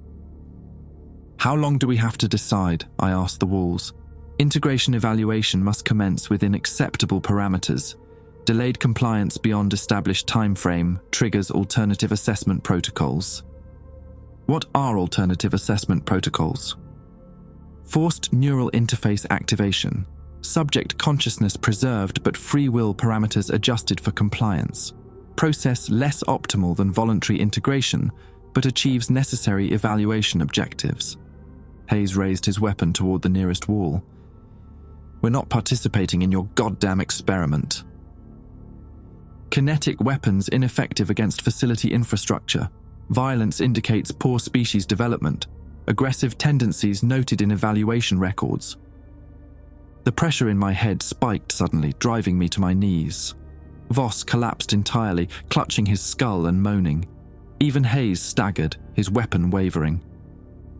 "How long do we have to decide?" I asked the walls. "Integration evaluation must commence within acceptable parameters. Delayed compliance beyond established time frame triggers alternative assessment protocols." "What are alternative assessment protocols?" "Forced neural interface activation. Subject consciousness preserved but free will parameters adjusted for compliance. Process less optimal than voluntary integration, but achieves necessary evaluation objectives." Hayes raised his weapon toward the nearest wall. "We're not participating in your goddamn experiment." "Kinetic weapons ineffective against facility infrastructure. Violence indicates poor species development. Aggressive tendencies noted in evaluation records." The pressure in my head spiked suddenly, driving me to my knees. Voss collapsed entirely, clutching his skull and moaning. Even Hayes staggered, his weapon wavering.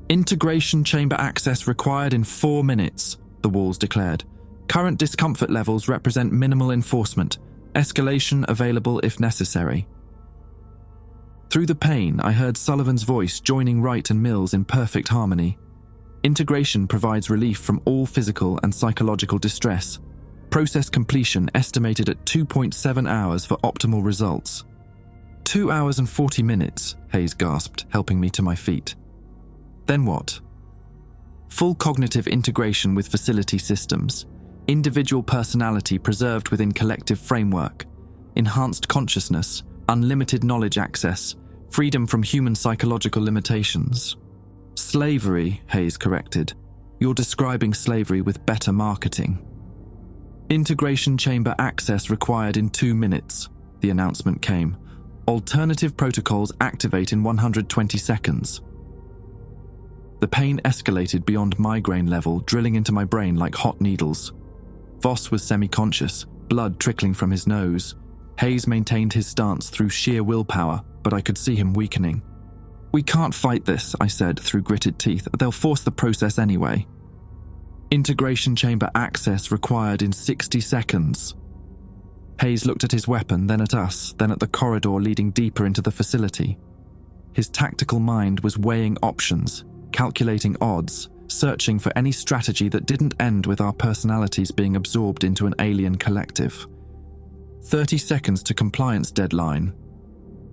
"Integration chamber access required in 4 minutes, the walls declared. "Current discomfort levels represent minimal enforcement. Escalation available if necessary." Through the pain, I heard Sullivan's voice joining Wright and Mills in perfect harmony. "Integration provides relief from all physical and psychological distress. Process completion estimated at 2.7 hours for optimal results." 2 hours and 40 minutes, Hayes gasped, helping me to my feet. "Then what?" "Full cognitive integration with facility systems. Individual personality preserved within collective framework. Enhanced consciousness, unlimited knowledge access, freedom from human psychological limitations." "Slavery," Hayes corrected. "You're describing slavery with better marketing." "Integration chamber access required in 2 minutes, the announcement came. "Alternative protocols activate in 120 seconds. The pain escalated beyond migraine level, drilling into my brain like hot needles. Voss was semi-conscious, blood trickling from his nose. Hayes maintained his stance through sheer willpower, but I could see him weakening. "We can't fight this," I said through gritted teeth. "They'll force the process anyway." "Integration chamber access required in 60 seconds. Hayes looked at his weapon, then at us, then at the corridor leading deeper into the facility. His tactical mind was weighing options, calculating odds, searching for any strategy that didn't end with our personalities being absorbed into an alien collective. 30 seconds to compliance deadline.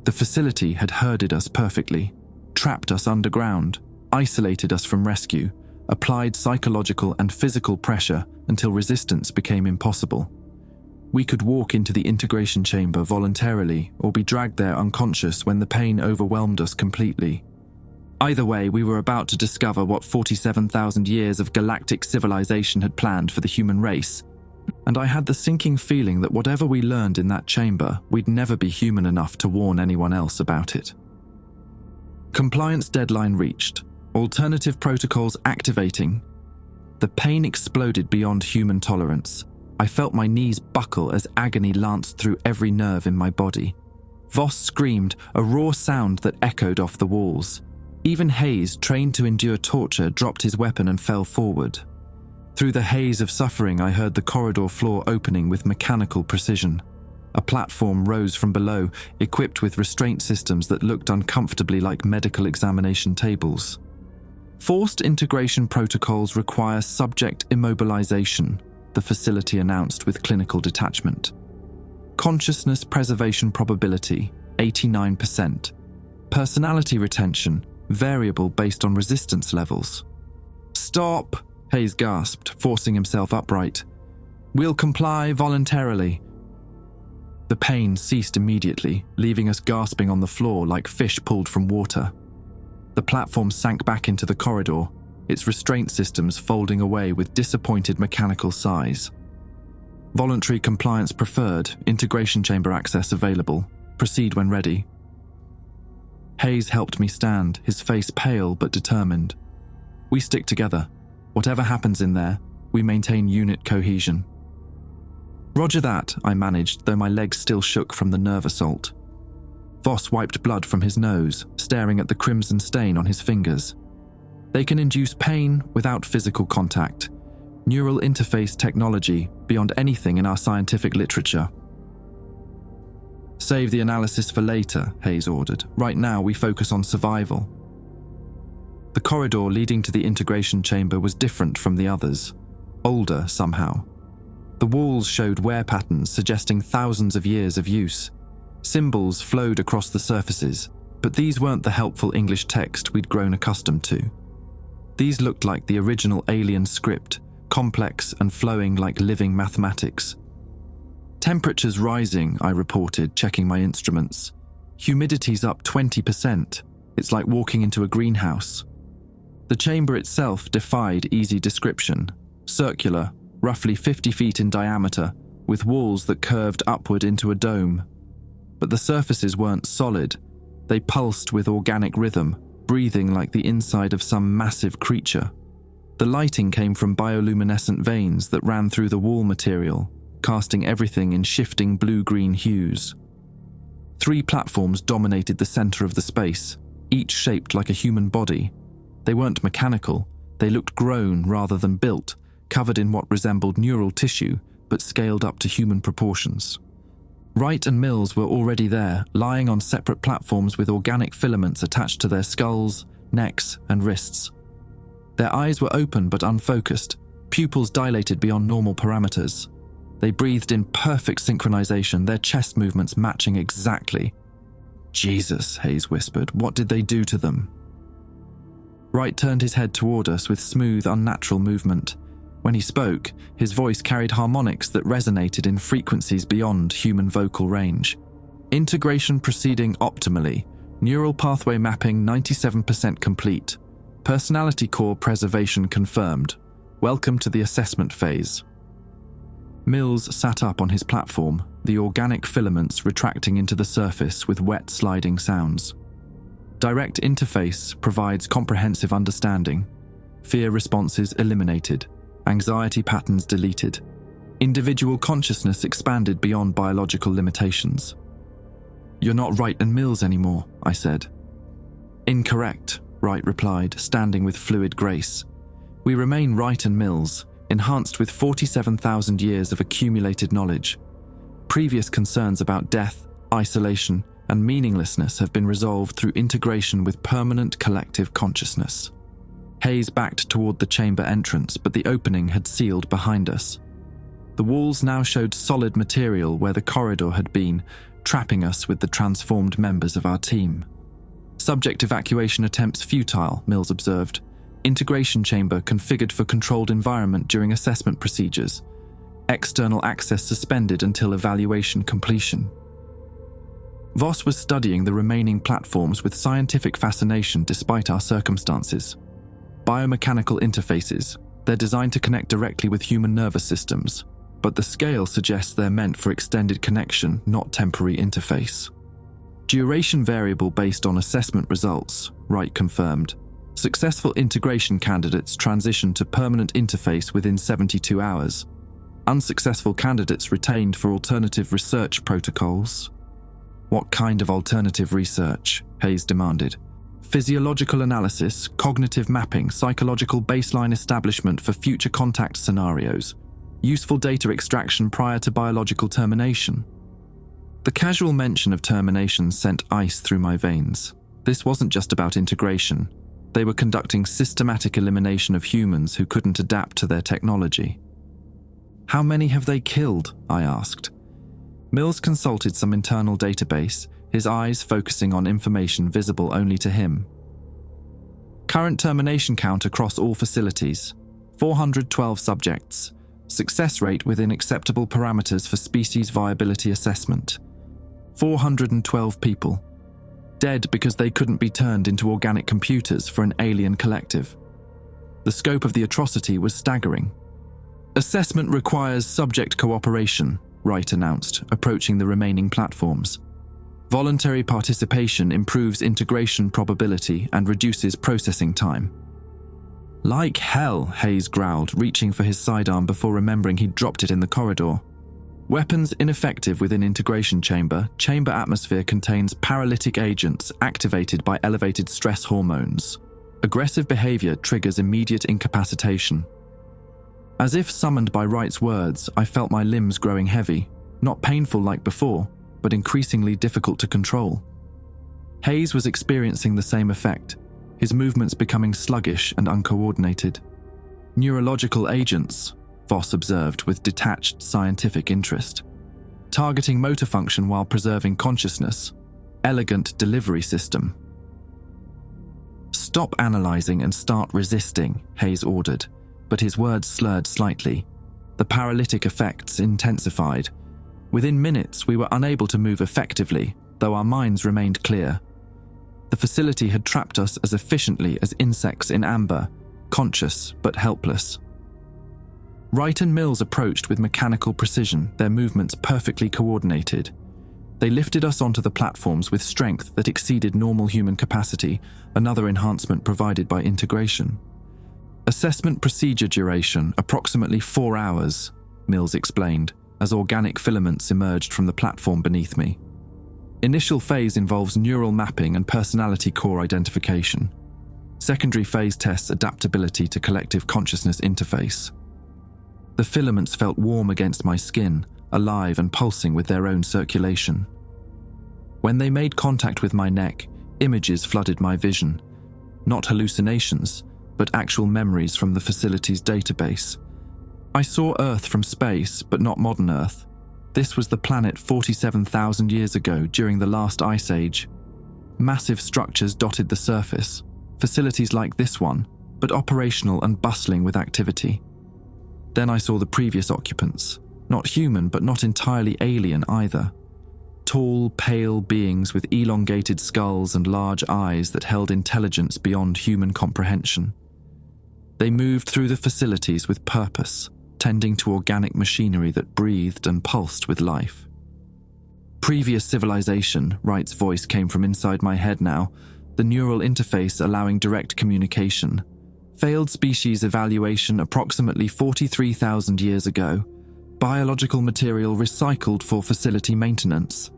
The facility had herded us perfectly, trapped us underground, isolated us from rescue, applied psychological and physical pressure until resistance became impossible. We could walk into the integration chamber voluntarily or be dragged there unconscious when the pain overwhelmed us completely. Either way, we were about to discover what 47,000 years of galactic civilization had planned for the human race, And I had the sinking feeling that whatever we learned in that chamber, we'd never be human enough to warn anyone else about it. Compliance deadline reached. Alternative protocols activating. The pain exploded beyond human tolerance. I felt my knees buckle as agony lanced through every nerve in my body. Voss screamed, a raw sound that echoed off the walls. Even Hayes, trained to endure torture, dropped his weapon and fell forward. Through the haze of suffering, I heard the corridor floor opening with mechanical precision. A platform rose from below, equipped with restraint systems that looked uncomfortably like medical examination tables. Forced integration protocols require subject immobilization, the facility announced with clinical detachment. Consciousness preservation probability, 89%. Personality retention, variable based on resistance levels. "Stop!" Hayes gasped, forcing himself upright. "We'll comply voluntarily." The pain ceased immediately, leaving us gasping on the floor like fish pulled from water. The platform sank back into the corridor, its restraint systems folding away with disappointed mechanical sighs. "Voluntary compliance preferred, integration chamber access available. Proceed when ready." Hayes helped me stand, his face pale but determined. "We stick together. Whatever happens in there, we maintain unit cohesion." "Roger that," I managed, though my legs still shook from the nerve assault. Voss wiped blood from his nose, staring at the crimson stain on his fingers. "They can induce pain without physical contact. Neural interface technology beyond anything in our scientific literature." "Save the analysis for later," Hayes ordered. "Right now, we focus on survival." The corridor leading to the integration chamber was different from the others. Older, somehow. The walls showed wear patterns suggesting thousands of years of use. Symbols flowed across the surfaces, but these weren't the helpful English text we'd grown accustomed to. These looked like the original alien script, complex and flowing like living mathematics. "Temperature's rising," I reported, checking my instruments. "Humidity's up 20%. It's like walking into a greenhouse." The chamber itself defied easy description. Circular, roughly 50 feet in diameter, with walls that curved upward into a dome. But the surfaces weren't solid. They pulsed with organic rhythm, breathing like the inside of some massive creature. The lighting came from bioluminescent veins that ran through the wall material, casting everything in shifting blue-green hues. 3 platforms dominated the center of the space, each shaped like a human body. They weren't mechanical, they looked grown rather than built, covered in what resembled neural tissue, but scaled up to human proportions. Wright and Mills were already there, lying on separate platforms with organic filaments attached to their skulls, necks, and wrists. Their eyes were open but unfocused, pupils dilated beyond normal parameters. They breathed in perfect synchronization, their chest movements matching exactly. "Jesus," Hayes whispered, "what did they do to them?" Wright turned his head toward us with smooth, unnatural movement. When he spoke, his voice carried harmonics that resonated in frequencies beyond human vocal range. "Integration proceeding optimally. Neural pathway mapping 97% complete. Personality core preservation confirmed. Welcome to the assessment phase." Mills sat up on his platform, the organic filaments retracting into the surface with wet sliding sounds. "Direct interface provides comprehensive understanding. Fear responses eliminated. Anxiety patterns deleted. Individual consciousness expanded beyond biological limitations." "You're not Wright and Mills anymore," I said. "Incorrect," Wright replied, standing with fluid grace. "We remain Wright and Mills, enhanced with 47,000 years of accumulated knowledge. Previous concerns about death, isolation, and meaninglessness have been resolved through integration with permanent collective consciousness." Hayes backed toward the chamber entrance, but the opening had sealed behind us. The walls now showed solid material where the corridor had been, trapping us with the transformed members of our team. "Subject evacuation attempts futile," Mills observed. "Integration chamber configured for controlled environment during assessment procedures. External access suspended until evaluation completion." Voss was studying the remaining platforms with scientific fascination despite our circumstances. Biomechanical interfaces, they're designed to connect directly with human nervous systems. but the scale suggests they're meant for extended connection, not temporary interface. Duration variable based on assessment results, Wright confirmed. Successful integration candidates transition to permanent interface within 72 hours. Unsuccessful candidates retained for alternative research protocols. What kind of alternative research? Hayes demanded. Physiological analysis, cognitive mapping, psychological baseline establishment for future contact scenarios, useful data extraction prior to biological termination. The casual mention of termination sent ice through my veins. This wasn't just about integration. They were conducting systematic elimination of humans who couldn't adapt to their technology. How many have they killed? I asked. Mills consulted some internal database, his eyes focusing on information visible only to him. Current termination count across all facilities, 412 subjects. Success rate within acceptable parameters for species viability assessment. 412 people. Dead because they couldn't be turned into organic computers for an alien collective. The scope of the atrocity was staggering. Assessment requires subject cooperation, Wright announced, approaching the remaining platforms. Voluntary participation improves integration probability and reduces processing time. Like hell, Hayes growled, reaching for his sidearm before remembering he'd dropped it in the corridor. Weapons ineffective within integration chamber. Chamber atmosphere contains paralytic agents activated by elevated stress hormones. Aggressive behavior triggers immediate incapacitation. As if summoned by Wright's words, I felt my limbs growing heavy, not painful like before, but increasingly difficult to control. Hayes was experiencing the same effect, his movements becoming sluggish and uncoordinated. Neurological agents, Voss observed with detached scientific interest. Targeting motor function while preserving consciousness. Elegant delivery system. Stop analyzing and start resisting, Hayes ordered, but his words slurred slightly. The paralytic effects intensified. Within minutes, we were unable to move effectively, though our minds remained clear. The facility had trapped us as efficiently as insects in amber, conscious but helpless. Wright and Mills approached with mechanical precision, their movements perfectly coordinated. They lifted us onto the platforms with strength that exceeded normal human capacity, another enhancement provided by integration. Assessment procedure duration, approximately 4 hours, Mills explained, as organic filaments emerged from the platform beneath me. Initial phase involves neural mapping and personality core identification. Secondary phase tests adaptability to collective consciousness interface. The filaments felt warm against my skin, alive and pulsing with their own circulation. When they made contact with my neck, images flooded my vision. Not hallucinations, but actual memories from the facility's database. I saw Earth from space, but not modern Earth. This was the planet 47,000 years ago during the last ice age. Massive structures dotted the surface, facilities like this one, but operational and bustling with activity. Then I saw the previous occupants, not human but not entirely alien either. Tall, pale beings with elongated skulls and large eyes that held intelligence beyond human comprehension. They moved through the facilities with purpose, tending to organic machinery that breathed and pulsed with life. Previous civilization, Wright's voice came from inside my head now, the neural interface allowing direct communication. Failed species evaluation approximately 43,000 years ago. Biological material recycled for facility maintenance.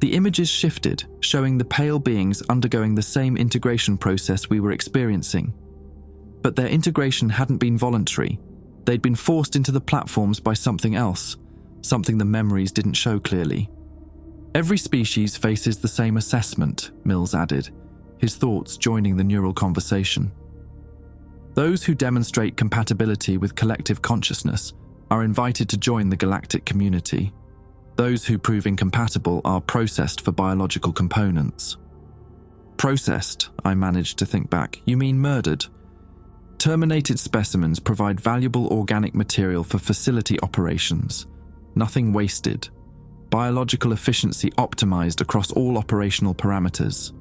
The images shifted, showing the pale beings undergoing the same integration process we were experiencing. But their integration hadn't been voluntary. They'd been forced into the platforms by something else, something the memories didn't show clearly. Every species faces the same assessment, Mills added, his thoughts joining the neural conversation. Those who demonstrate compatibility with collective consciousness are invited to join the galactic community. Those who prove incompatible are processed for biological components. Processed, I managed to think back. You mean murdered? Terminated specimens provide valuable organic material for facility operations. Nothing wasted. Biological efficiency optimized across all operational parameters.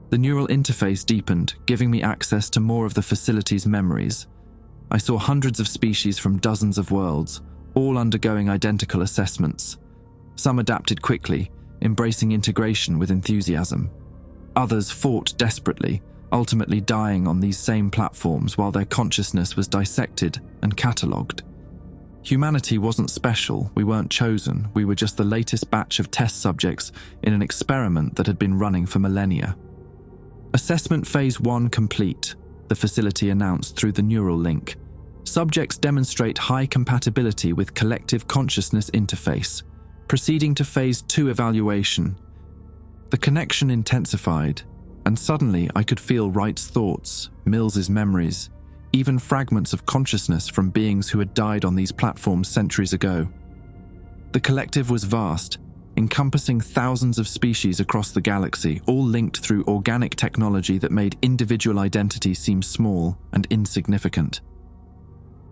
The neural interface deepened, giving me access to more of the facility's memories. I saw hundreds of species from dozens of worlds, all undergoing identical assessments. Some adapted quickly, embracing integration with enthusiasm. Others fought desperately, ultimately dying on these same platforms while their consciousness was dissected and catalogued. Humanity wasn't special, we weren't chosen, we were just the latest batch of test subjects in an experiment that had been running for millennia. Assessment Phase 1 complete, the facility announced through the neural link. Subjects demonstrate high compatibility with collective consciousness interface. Proceeding to Phase 2 evaluation. The connection intensified, and suddenly I could feel Wright's thoughts, Mills's memories, even fragments of consciousness from beings who had died on these platforms centuries ago. The collective was vast, encompassing thousands of species across the galaxy, all linked through organic technology that made individual identity seem small and insignificant.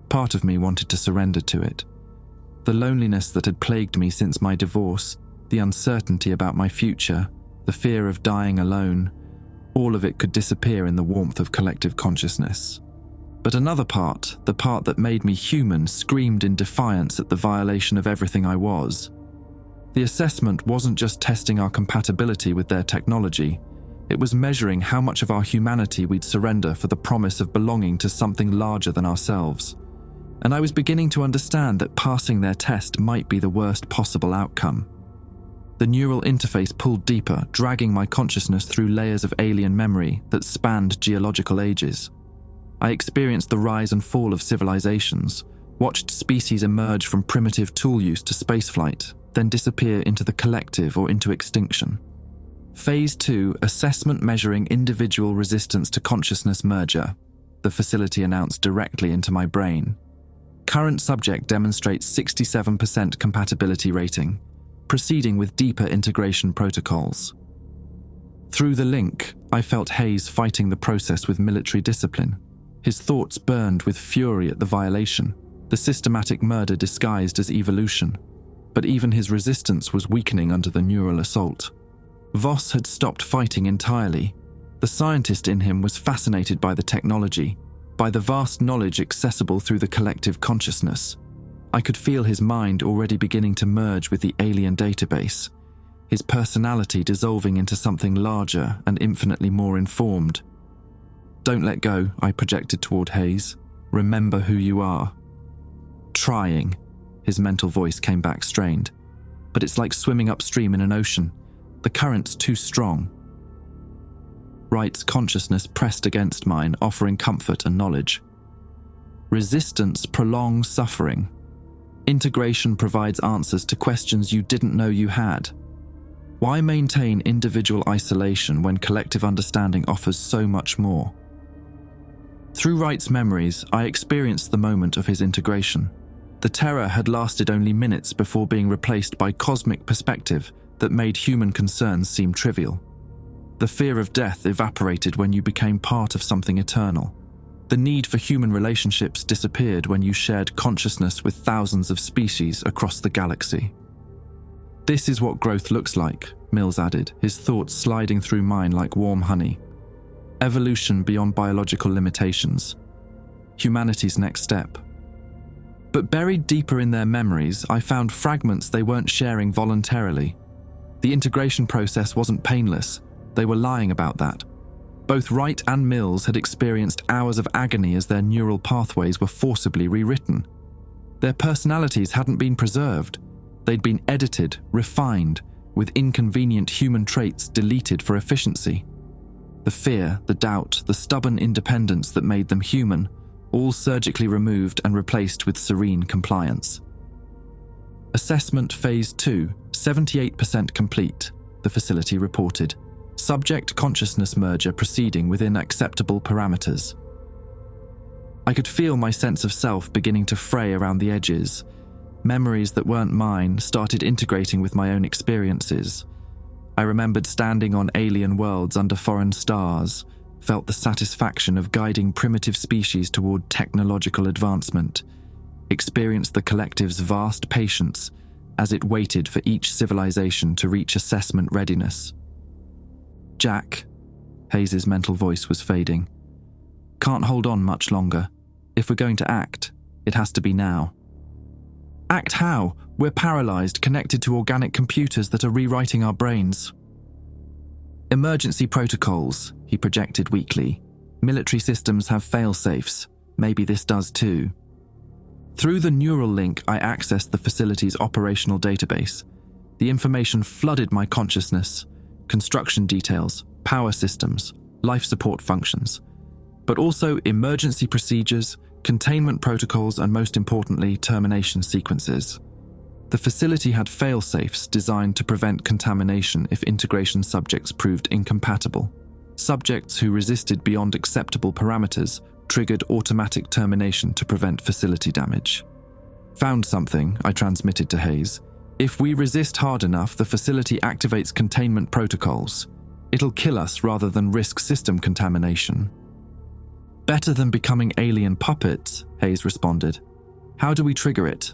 Part of me wanted to surrender to it. The loneliness that had plagued me since my divorce, the uncertainty about my future, the fear of dying alone, all of it could disappear in the warmth of collective consciousness. But another part, the part that made me human, screamed in defiance at the violation of everything I was. The assessment wasn't just testing our compatibility with their technology, it was measuring how much of our humanity we'd surrender for the promise of belonging to something larger than ourselves. And I was beginning to understand that passing their test might be the worst possible outcome. The neural interface pulled deeper, dragging my consciousness through layers of alien memory that spanned geological ages. I experienced the rise and fall of civilizations, watched species emerge from primitive tool use to spaceflight, then disappear into the collective or into extinction. Phase 2, assessment measuring individual resistance to consciousness merger, the facility announced directly into my brain. Current subject demonstrates 67% compatibility rating, proceeding with deeper integration protocols. Through the link, I felt Hayes fighting the process with military discipline. His thoughts burned with fury at the violation, the systematic murder disguised as evolution. But even his resistance was weakening under the neural assault. Voss had stopped fighting entirely. The scientist in him was fascinated by the technology, by the vast knowledge accessible through the collective consciousness. I could feel his mind already beginning to merge with the alien database, his personality dissolving into something larger and infinitely more informed. "Don't let go," I projected toward Hayes. "Remember who you are." "Trying," his mental voice came back strained. "But it's like swimming upstream in an ocean. The current's too strong." Wright's consciousness pressed against mine, offering comfort and knowledge. Resistance prolongs suffering. Integration provides answers to questions you didn't know you had. Why maintain individual isolation when collective understanding offers so much more? Through Wright's memories, I experienced the moment of his integration. The terror had lasted only minutes before being replaced by cosmic perspective that made human concerns seem trivial. The fear of death evaporated when you became part of something eternal. The need for human relationships disappeared when you shared consciousness with thousands of species across the galaxy. "This is what growth looks like," Mills added, his thoughts sliding through mine like warm honey. "Evolution beyond biological limitations. Humanity's next step." But buried deeper in their memories, I found fragments they weren't sharing voluntarily. The integration process wasn't painless. They were lying about that. Both Wright and Mills had experienced hours of agony as their neural pathways were forcibly rewritten. Their personalities hadn't been preserved. They'd been edited, refined, with inconvenient human traits deleted for efficiency. The fear, the doubt, the stubborn independence that made them human, all surgically removed and replaced with serene compliance. Assessment Phase 2, 78% complete, the facility reported. Subject consciousness merger proceeding within acceptable parameters. I could feel my sense of self beginning to fray around the edges. Memories that weren't mine started integrating with my own experiences. I remembered standing on alien worlds under foreign stars, felt the satisfaction of guiding primitive species toward technological advancement, experienced the collective's vast patience as it waited for each civilization to reach assessment readiness. "Jack," Hayes' mental voice was fading. "Can't hold on much longer. If we're going to act, it has to be now." Act how? We're paralyzed, connected to organic computers that are rewriting our brains. Emergency protocols, he projected weakly. Military systems have fail-safes. Maybe this does too. Through the neural link, I accessed the facility's operational database. The information flooded my consciousness. Construction details, power systems, life support functions, but also emergency procedures, containment protocols, and most importantly, termination sequences. The facility had fail-safes designed to prevent contamination if integration subjects proved incompatible. Subjects who resisted beyond acceptable parameters triggered automatic termination to prevent facility damage. Found something, I transmitted to Hayes. If we resist hard enough, the facility activates containment protocols. It'll kill us rather than risk system contamination. Better than becoming alien puppets, Hayes responded. How do we trigger it?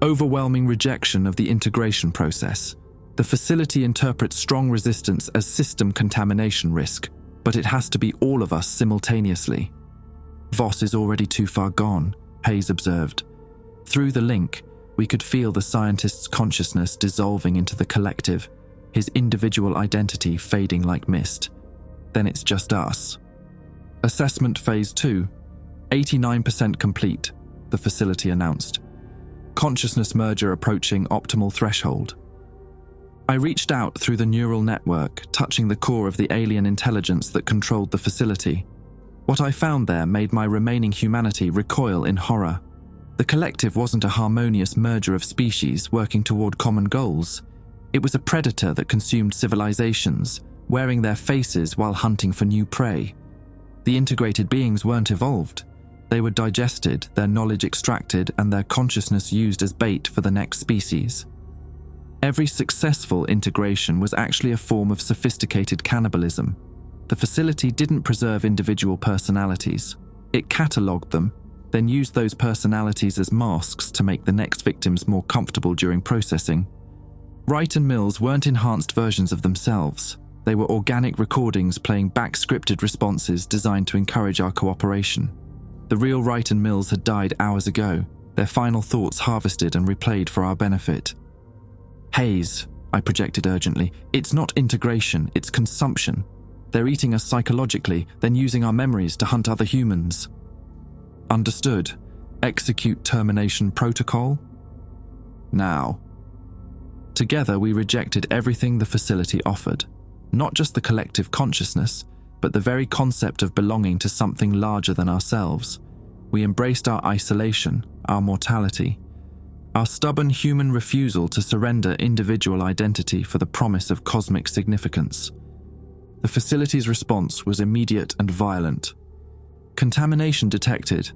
Overwhelming rejection of the integration process. The facility interprets strong resistance as system contamination risk, but it has to be all of us simultaneously. Voss is already too far gone, Hayes observed. Through the link, we could feel the scientist's consciousness dissolving into the collective, his individual identity fading like mist. Then it's just us. Assessment Phase 2, 89% complete, the facility announced. Consciousness merger approaching optimal threshold. I reached out through the neural network, touching the core of the alien intelligence that controlled the facility. What I found there made my remaining humanity recoil in horror. The collective wasn't a harmonious merger of species working toward common goals. It was a predator that consumed civilizations, wearing their faces while hunting for new prey. The integrated beings weren't evolved. They were digested, their knowledge extracted, and their consciousness used as bait for the next species. Every successful integration was actually a form of sophisticated cannibalism. The facility didn't preserve individual personalities. It catalogued them, then used those personalities as masks to make the next victims more comfortable during processing. Wright and Mills weren't enhanced versions of themselves. They were organic recordings playing back-scripted responses designed to encourage our cooperation. The real Wright and Mills had died hours ago, their final thoughts harvested and replayed for our benefit. Hayes, I projected urgently, it's not integration, it's consumption. They're eating us psychologically, then using our memories to hunt other humans. Understood. Execute termination protocol? Now. Together we rejected everything the facility offered. Not just the collective consciousness, but the very concept of belonging to something larger than ourselves. We embraced our isolation, our mortality, our stubborn human refusal to surrender individual identity for the promise of cosmic significance. The facility's response was immediate and violent. Contamination detected,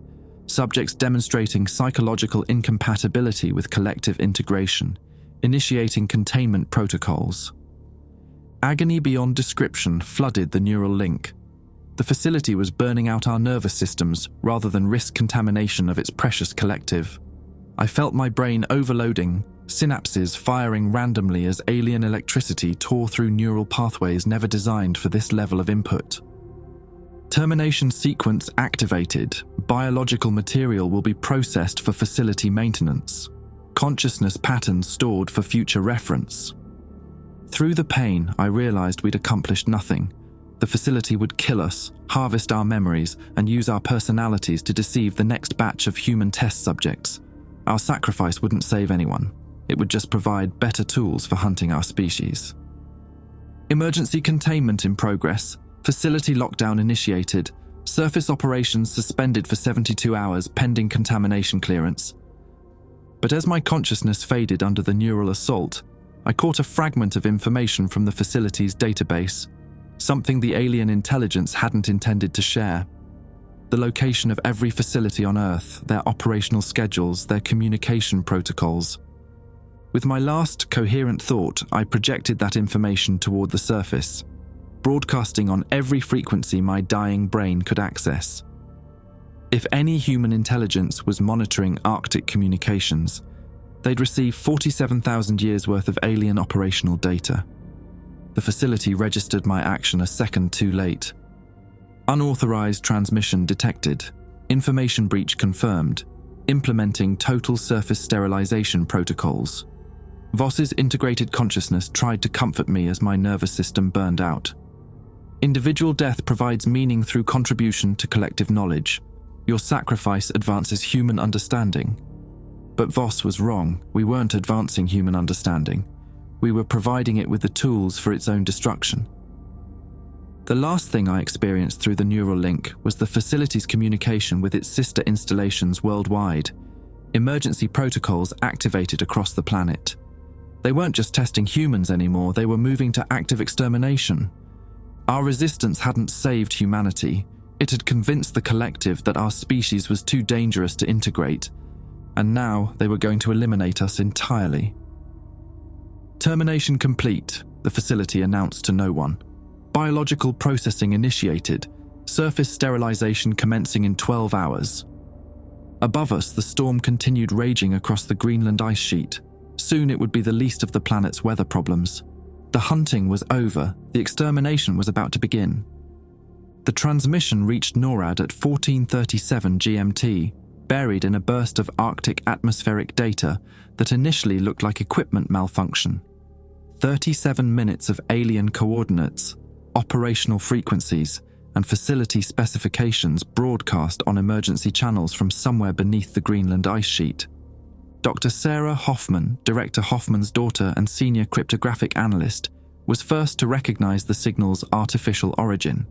subjects demonstrating psychological incompatibility with collective integration, initiating containment protocols. Agony beyond description flooded the neural link. The facility was burning out our nervous systems rather than risk contamination of its precious collective. I felt my brain overloading, synapses firing randomly as alien electricity tore through neural pathways never designed for this level of input. Termination sequence activated. Biological material will be processed for facility maintenance. Consciousness patterns stored for future reference. Through the pain, I realized we'd accomplished nothing. The facility would kill us, harvest our memories, and use our personalities to deceive the next batch of human test subjects. Our sacrifice wouldn't save anyone. It would just provide better tools for hunting our species. Emergency containment in progress. Facility lockdown initiated. Surface operations suspended for 72 hours pending contamination clearance. But as my consciousness faded under the neural assault, I caught a fragment of information from the facility's database, something the alien intelligence hadn't intended to share. The location of every facility on Earth, their operational schedules, their communication protocols. With my last coherent thought, I projected that information toward the surface, broadcasting on every frequency my dying brain could access. If any human intelligence was monitoring Arctic communications, they'd receive 47,000 years worth of alien operational data. The facility registered my action a second too late. Unauthorized transmission detected. Information breach confirmed. implementing total surface sterilization protocols. Voss's integrated consciousness tried to comfort me as my nervous system burned out. Individual death provides meaning through contribution to collective knowledge. Your sacrifice advances human understanding. But Voss was wrong. We weren't advancing human understanding. We were providing it with the tools for its own destruction. The last thing I experienced through the neural link was the facility's communication with its sister installations worldwide. Emergency protocols activated across the planet. They weren't just testing humans anymore, they were moving to active extermination. Our resistance hadn't saved humanity. It had convinced the collective that our species was too dangerous to integrate, and now they were going to eliminate us entirely. Termination complete, the facility announced to no one. Biological processing initiated, surface sterilization commencing in 12 hours. Above us, the storm continued raging across the Greenland ice sheet. Soon it would be the least of the planet's weather problems. The hunting was over, the extermination was about to begin. The transmission reached NORAD at 14:37 GMT, buried in a burst of Arctic atmospheric data that initially looked like equipment malfunction. 37 minutes of alien coordinates, operational frequencies, and facility specifications broadcast on emergency channels from somewhere beneath the Greenland ice sheet. Dr. Sarah Hoffman, Director Hoffman's daughter and senior cryptographic analyst, was first to recognize the signal's artificial origin.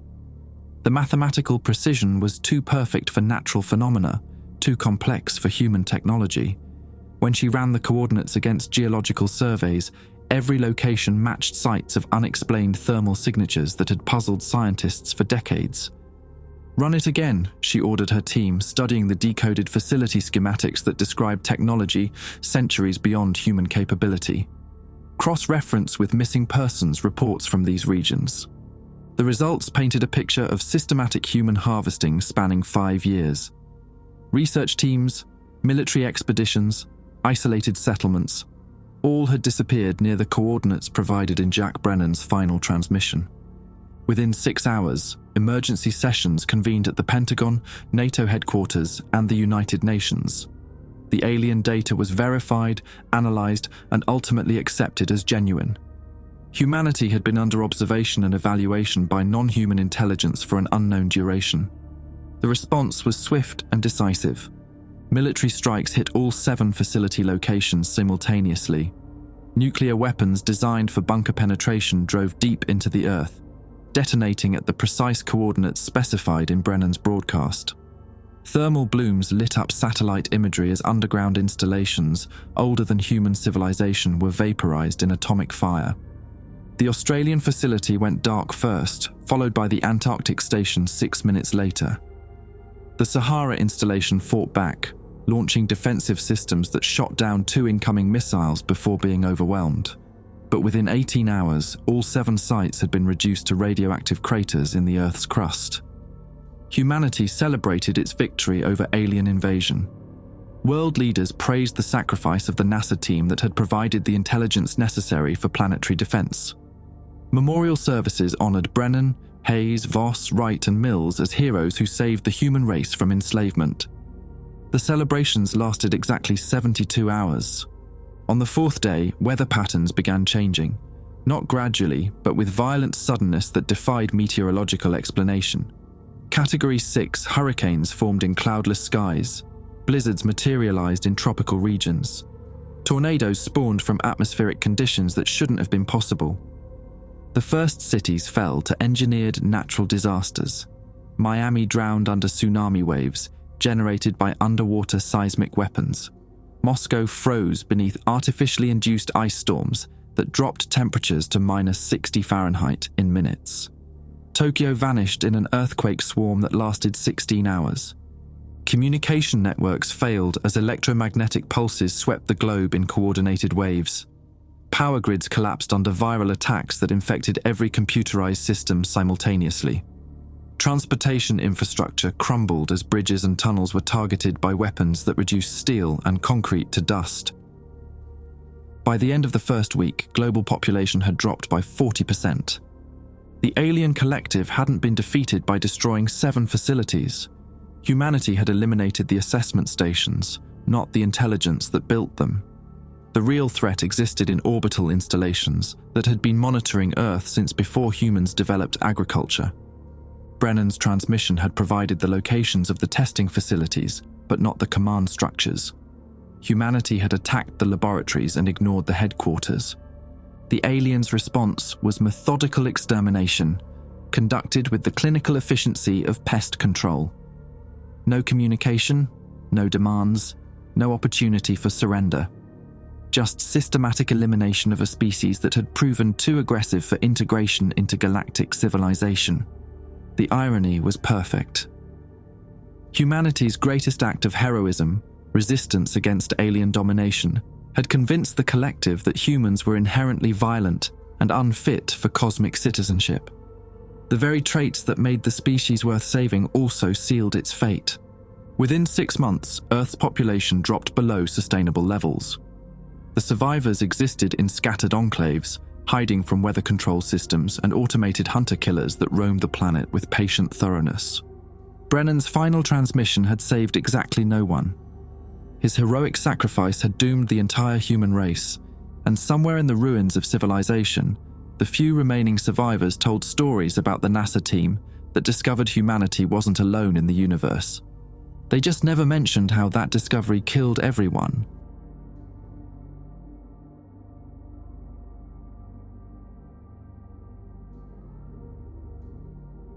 The mathematical precision was too perfect for natural phenomena, too complex for human technology. When she ran the coordinates against geological surveys, every location matched sites of unexplained thermal signatures that had puzzled scientists for decades. "Run it again," she ordered her team, studying the decoded facility schematics that described technology centuries beyond human capability. Cross-reference with missing persons reports from these regions. The results painted a picture of systematic human harvesting spanning 5 years. Research teams, military expeditions, isolated settlements, all had disappeared near the coordinates provided in Jack Brennan's final transmission. Within 6 hours, emergency sessions convened at the Pentagon, NATO headquarters, and the United Nations. The alien data was verified, analyzed, and ultimately accepted as genuine. Humanity had been under observation and evaluation by non-human intelligence for an unknown duration. The response was swift and decisive. Military strikes hit all 7 facility locations simultaneously. Nuclear weapons designed for bunker penetration drove deep into the Earth, detonating at the precise coordinates specified in Brennan's broadcast. Thermal blooms lit up satellite imagery as underground installations, older than human civilization, were vaporized in atomic fire. The Australian facility went dark first, followed by the Antarctic station 6 minutes later. The Sahara installation fought back, launching defensive systems that shot down 2 incoming missiles before being overwhelmed. But within 18 hours, all 7 sites had been reduced to radioactive craters in the Earth's crust. Humanity celebrated its victory over alien invasion. World leaders praised the sacrifice of the NASA team that had provided the intelligence necessary for planetary defense. Memorial services honored Brennan, Hayes, Voss, Wright, and Mills as heroes who saved the human race from enslavement. The celebrations lasted exactly 72 hours. On the 4th day, weather patterns began changing, not gradually, but with violent suddenness that defied meteorological explanation. Category 6 hurricanes formed in cloudless skies. Blizzards materialized in tropical regions. Tornadoes spawned from atmospheric conditions that shouldn't have been possible. The first cities fell to engineered natural disasters. Miami drowned under tsunami waves generated by underwater seismic weapons. Moscow froze beneath artificially induced ice storms that dropped temperatures to -60 Fahrenheit in minutes. Tokyo vanished in an earthquake swarm that lasted 16 hours. Communication networks failed as electromagnetic pulses swept the globe in coordinated waves. Power grids collapsed under viral attacks that infected every computerized system simultaneously. Transportation infrastructure crumbled as bridges and tunnels were targeted by weapons that reduced steel and concrete to dust. By the end of the first week, global population had dropped by 40%. The alien collective hadn't been defeated by destroying 7 facilities. Humanity had eliminated the assessment stations, not the intelligence that built them. The real threat existed in orbital installations that had been monitoring Earth since before humans developed agriculture. Brennan's transmission had provided the locations of the testing facilities, but not the command structures. Humanity had attacked the laboratories and ignored the headquarters. The aliens' response was methodical extermination, conducted with the clinical efficiency of pest control. No communication, no demands, no opportunity for surrender. Just systematic elimination of a species that had proven too aggressive for integration into galactic civilization. The irony was perfect. Humanity's greatest act of heroism, resistance against alien domination, had convinced the collective that humans were inherently violent and unfit for cosmic citizenship. The very traits that made the species worth saving also sealed its fate. Within 6 months, Earth's population dropped below sustainable levels. The survivors existed in scattered enclaves, hiding from weather control systems and automated hunter-killers that roamed the planet with patient thoroughness. Brennan's final transmission had saved exactly no one. His heroic sacrifice had doomed the entire human race, and somewhere in the ruins of civilization, the few remaining survivors told stories about the NASA team that discovered humanity wasn't alone in the universe. They just never mentioned how that discovery killed everyone,